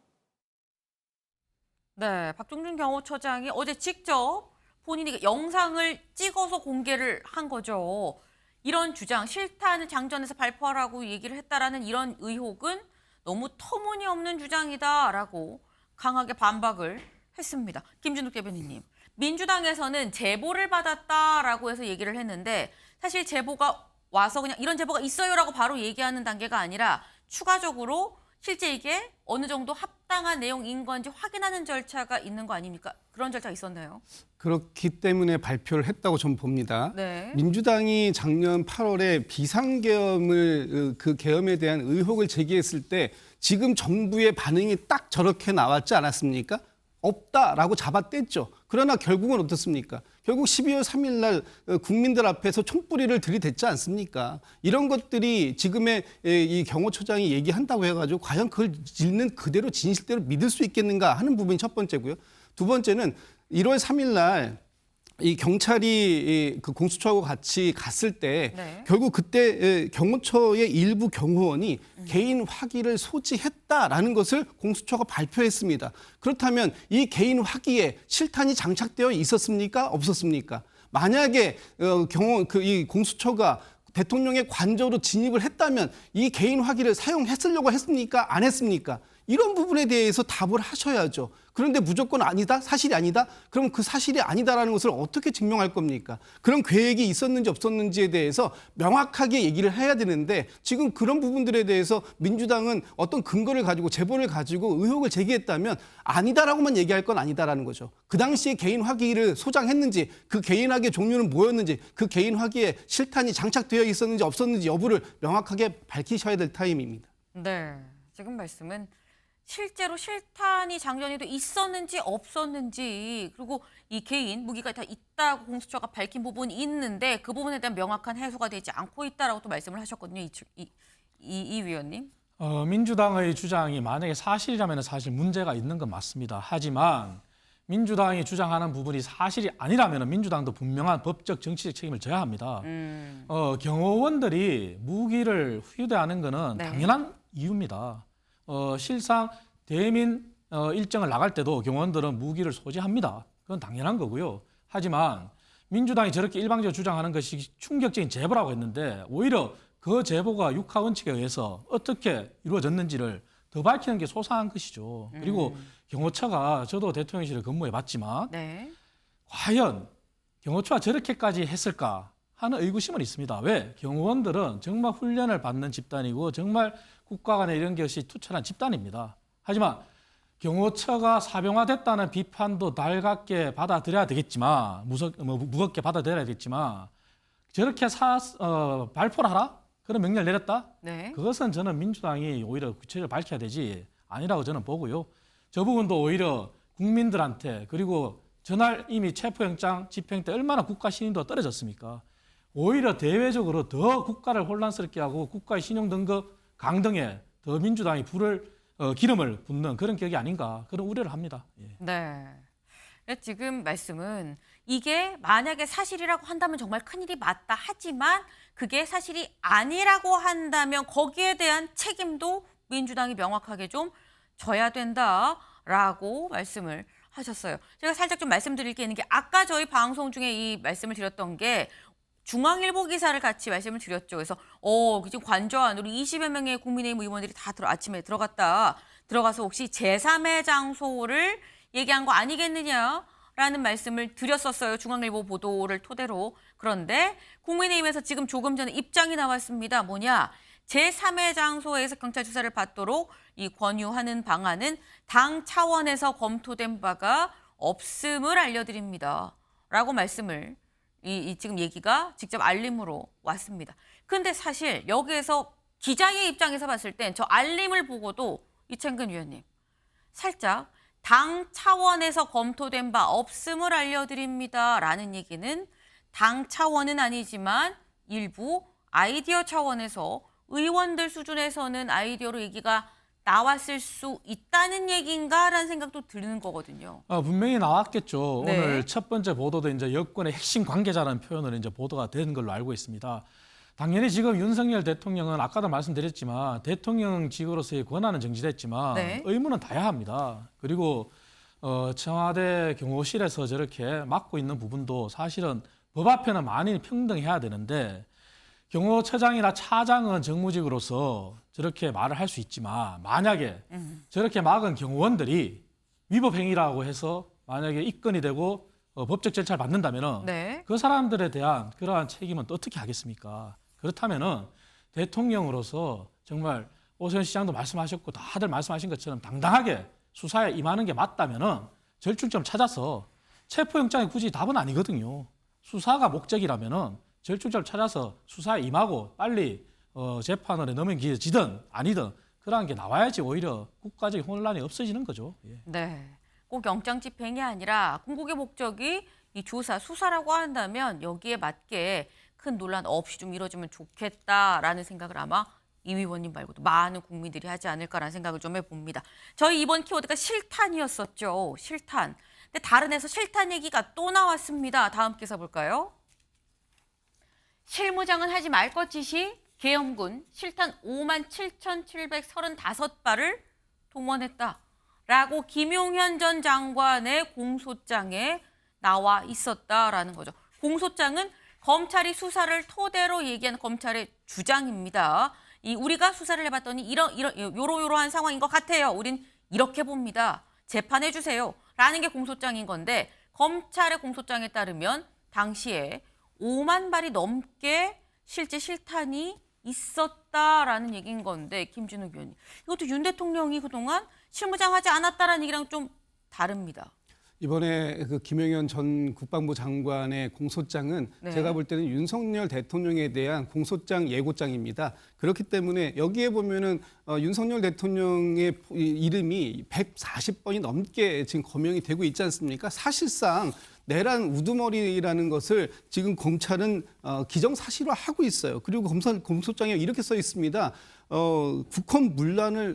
네, 박종준 경호처장이 어제 직접 본인이 영상을 찍어서 공개를 한 거죠. 이런 주장, 실탄을 장전해서 발포하라고 얘기를 했다라는 이런 의혹은 너무 터무니없는 주장이다라고 강하게 반박을 했습니다. 김준욱 대변인님, 민주당에서는 제보를 받았다라고 해서 얘기를 했는데 사실 제보가 와서 그냥 이런 제보가 있어요라고 바로 얘기하는 단계가 아니라 추가적으로 실제 이게 어느 정도 합당한 내용인 건지 확인하는 절차가 있는 거 아닙니까? 그런 절차가 있었나요? 그렇기 때문에 발표를 했다고 저는 봅니다. 네. 민주당이 작년 8월에 비상계엄을 그 계엄에 대한 의혹을 제기했을 때 지금 정부의 반응이 딱 저렇게 나왔지 않았습니까? 없다라고 잡아뗐죠. 그러나 결국은 어떻습니까? 결국 12월 3일 날 국민들 앞에서 총뿌리를 들이댔지 않습니까? 이런 것들이 지금의 이 경호처장이 얘기한다고 해가지고 과연 그걸 있는 그대로 진실대로 믿을 수 있겠는가 하는 부분이 첫 번째고요. 두 번째는 1월 3일 날 이 경찰이 그 공수처하고 같이 갔을 때 네. 결국 그때 경호처의 일부 경호원이 개인 화기를 소지했다라는 것을 공수처가 발표했습니다. 그렇다면 이 개인 화기에 실탄이 장착되어 있었습니까? 없었습니까? 만약에 이 공수처가 대통령의 관저로 진입을 했다면 이 개인 화기를 사용했으려고 했습니까? 안 했습니까? 이런 부분에 대해서 답을 하셔야죠. 그런데 무조건 아니다, 사실이 아니다? 그럼 그 사실이 아니다라는 것을 어떻게 증명할 겁니까? 그런 계획이 있었는지 없었는지에 대해서 명확하게 얘기를 해야 되는데 지금 그런 부분들에 대해서 민주당은 어떤 근거를 가지고 제보를 가지고 의혹을 제기했다면 아니다라고만 얘기할 건 아니다라는 거죠. 그 당시에 개인 화기를 소장했는지 그 개인 화기의 종류는 뭐였는지 그 개인 화기에 실탄이 장착되어 있었는지 없었는지 여부를 명확하게 밝히셔야 될 타임입니다. 네, 지금 말씀은 실제로 실탄이 장전이 돼 있었는지 없었는지 그리고 이 개인 무기가 다 있다고 공수처가 밝힌 부분이 있는데 그 부분에 대한 명확한 해소가 되지 않고 있다라고 또 말씀을 하셨거든요. 이 위원님. 민주당의 주장이 만약에 사실이라면 사실 문제가 있는 건 맞습니다. 하지만 민주당이 주장하는 부분이 사실이 아니라면 민주당도 분명한 법적 정치적 책임을 져야 합니다. 경호원들이 무기를 휴대하는 것은 네. 당연한 이유입니다. 실상 대민 일정을 나갈 때도 경호원들은 무기를 소지합니다. 그건 당연한 거고요. 하지만 민주당이 저렇게 일방적으로 주장하는 것이 충격적인 제보라고 했는데 오히려 그 제보가 육하 원칙에 의해서 어떻게 이루어졌는지를 더 밝히는 게 소상한 것이죠. 그리고 경호처가 저도 대통령실에 근무해 봤지만 네. 과연 경호처가 저렇게까지 했을까 하는 의구심은 있습니다. 왜? 경호원들은 정말 훈련을 받는 집단이고 정말 국가 간의 이런 것이 투철한 집단입니다. 하지만 경호처가 사병화됐다는 비판도 달갑게 받아들여야 되겠지만 무겁게 받아들여야 되겠지만 저렇게 발표를 하라? 그런 명령을 내렸다? 네. 그것은 저는 민주당이 오히려 구체적으로 밝혀야 되지 아니라고 저는 보고요. 저 부분도 오히려 국민들한테 그리고 전날 이미 체포영장 집행 때 얼마나 국가 신임도가 떨어졌습니까? 오히려 대외적으로 더 국가를 혼란스럽게 하고 국가의 신용 등급 강등에 더 민주당이 기름을 붓는 그런 격이 아닌가 그런 우려를 합니다. 예. 네. 지금 말씀은 이게 만약에 사실이라고 한다면 정말 큰일이 맞다 하지만 그게 사실이 아니라고 한다면 거기에 대한 책임도 민주당이 명확하게 좀 져야 된다라고 말씀을 하셨어요. 제가 살짝 좀 말씀드릴 게 있는 게 아까 저희 방송 중에 이 말씀을 드렸던 게 중앙일보 기사를 같이 말씀을 드렸죠. 그래서 지금 관저 안으로 20여 명의 국민의힘 의원들이 다 아침에 들어가서 혹시 제3의 장소를 얘기한 거 아니겠느냐라는 말씀을 드렸었어요. 중앙일보 보도를 토대로. 그런데 국민의힘에서 지금 조금 전에 입장이 나왔습니다. 뭐냐? 제3의 장소에서 경찰 수사를 받도록 이 권유하는 방안은 당 차원에서 검토된 바가 없음을 알려드립니다. 라고 말씀을 지금 얘기가 직접 알림으로 왔습니다. 근데 사실 여기에서 기자의 입장에서 봤을 땐 저 알림을 보고도 이창근 위원님 살짝 당 차원에서 검토된 바 없음을 알려드립니다. 라는 얘기는 당 차원은 아니지만 일부 아이디어 차원에서 의원들 수준에서는 아이디어로 얘기가 나왔을 수 있다는 얘기인가라는 생각도 드는 거거든요. 분명히 나왔겠죠. 네. 오늘 첫 번째 보도도 이제 여권의 핵심 관계자라는 표현으로 이제 보도가 된 걸로 알고 있습니다. 당연히 지금 윤석열 대통령은 아까도 말씀드렸지만 대통령직으로서의 권한은 정지됐지만 네. 의무는 다해야 합니다. 그리고 청와대 경호실에서 저렇게 맡고 있는 부분도 사실은 법 앞에는 만인이 평등해야 되는데 경호처장이나 차장은 정무직으로서 저렇게 말을 할 수 있지만 만약에 저렇게 막은 경호원들이 위법 행위라고 해서 만약에 입건이 되고 법적 절차를 받는다면은 네. 그 사람들에 대한 그러한 책임은 또 어떻게 하겠습니까? 그렇다면은 대통령으로서 정말 오세훈 시장도 말씀하셨고 다들 말씀하신 것처럼 당당하게 수사에 임하는 게 맞다면은 절충점 찾아서 체포영장이 굳이 답은 아니거든요. 수사가 목적이라면은 절충점을 찾아서 수사에 임하고 빨리 재판을 넘기지든 아니든 그러한 게 나와야지 오히려 국가적인 혼란이 없어지는 거죠. 예. 네. 꼭 영장 집행이 아니라 궁극의 목적이 이 조사, 수사라고 한다면 여기에 맞게 큰 논란 없이 좀 이루어지면 좋겠다라는 생각을 아마 이 의원님 말고도 많은 국민들이 하지 않을까라는 생각을 좀 해봅니다. 저희 이번 키워드가 실탄이었었죠. 실탄. 근데 다른 에서 실탄 얘기가 또 나왔습니다. 다음 기사 볼까요? 실무장은 하지 말 것 짓이 계엄군 실탄 57,735발을 동원했다라고 김용현 전 장관의 공소장에 나와 있었다라는 거죠. 공소장은 검찰이 수사를 토대로 얘기한 검찰의 주장입니다. 우리가 수사를 해봤더니 요러요러한 상황인 것 같아요. 우린 이렇게 봅니다. 재판해 주세요. 라는 게 공소장인 건데 검찰의 공소장에 따르면 당시에 5만 발이 넘게 실제 실탄이 있었다라는 얘기인 건데 김진욱 의원님. 이것도 윤 대통령이 그동안 실무장 하지 않았다라는 얘기랑 좀 다릅니다. 이번에 그 김용현 전 국방부 장관의 공소장은 네. 제가 볼 때는 윤석열 대통령에 대한 공소장 예고장입니다. 그렇기 때문에 여기에 보면은 윤석열 대통령의 이름이 140번이 넘게 지금 거명이 되고 있지 않습니까? 사실상 내란 우두머리라는 것을 지금 검찰은 기정사실화하고 있어요. 그리고 공소장에 이렇게 써 있습니다. 국헌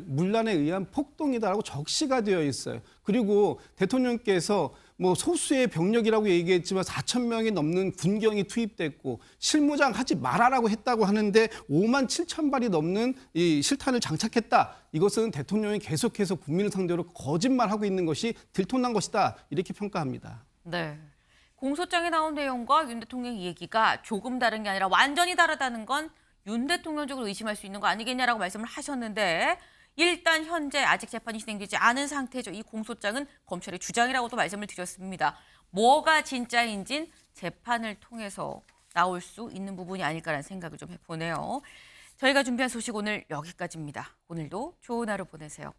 문란에 의한 폭동이다라고 적시가 되어 있어요. 그리고 대통령께서 뭐 소수의 병력이라고 얘기했지만 4천 명이 넘는 군경이 투입됐고 실무장 하지 말아라고 했다고 하는데 5만 7천 발이 넘는 이 실탄을 장착했다. 이것은 대통령이 계속해서 국민을 상대로 거짓말하고 있는 것이 들통난 것이다. 이렇게 평가합니다. 네. 공소장에 나온 내용과 윤 대통령 얘기가 조금 다른 게 아니라 완전히 다르다는 건 윤 대통령 쪽으로 의심할 수 있는 거 아니겠냐라고 말씀을 하셨는데 일단 현재 아직 재판이 진행되지 않은 상태죠. 이 공소장은 검찰의 주장이라고도 말씀을 드렸습니다. 뭐가 진짜인진 재판을 통해서 나올 수 있는 부분이 아닐까라는 생각을 좀 해보네요. 저희가 준비한 소식 오늘 여기까지입니다. 오늘도 좋은 하루 보내세요.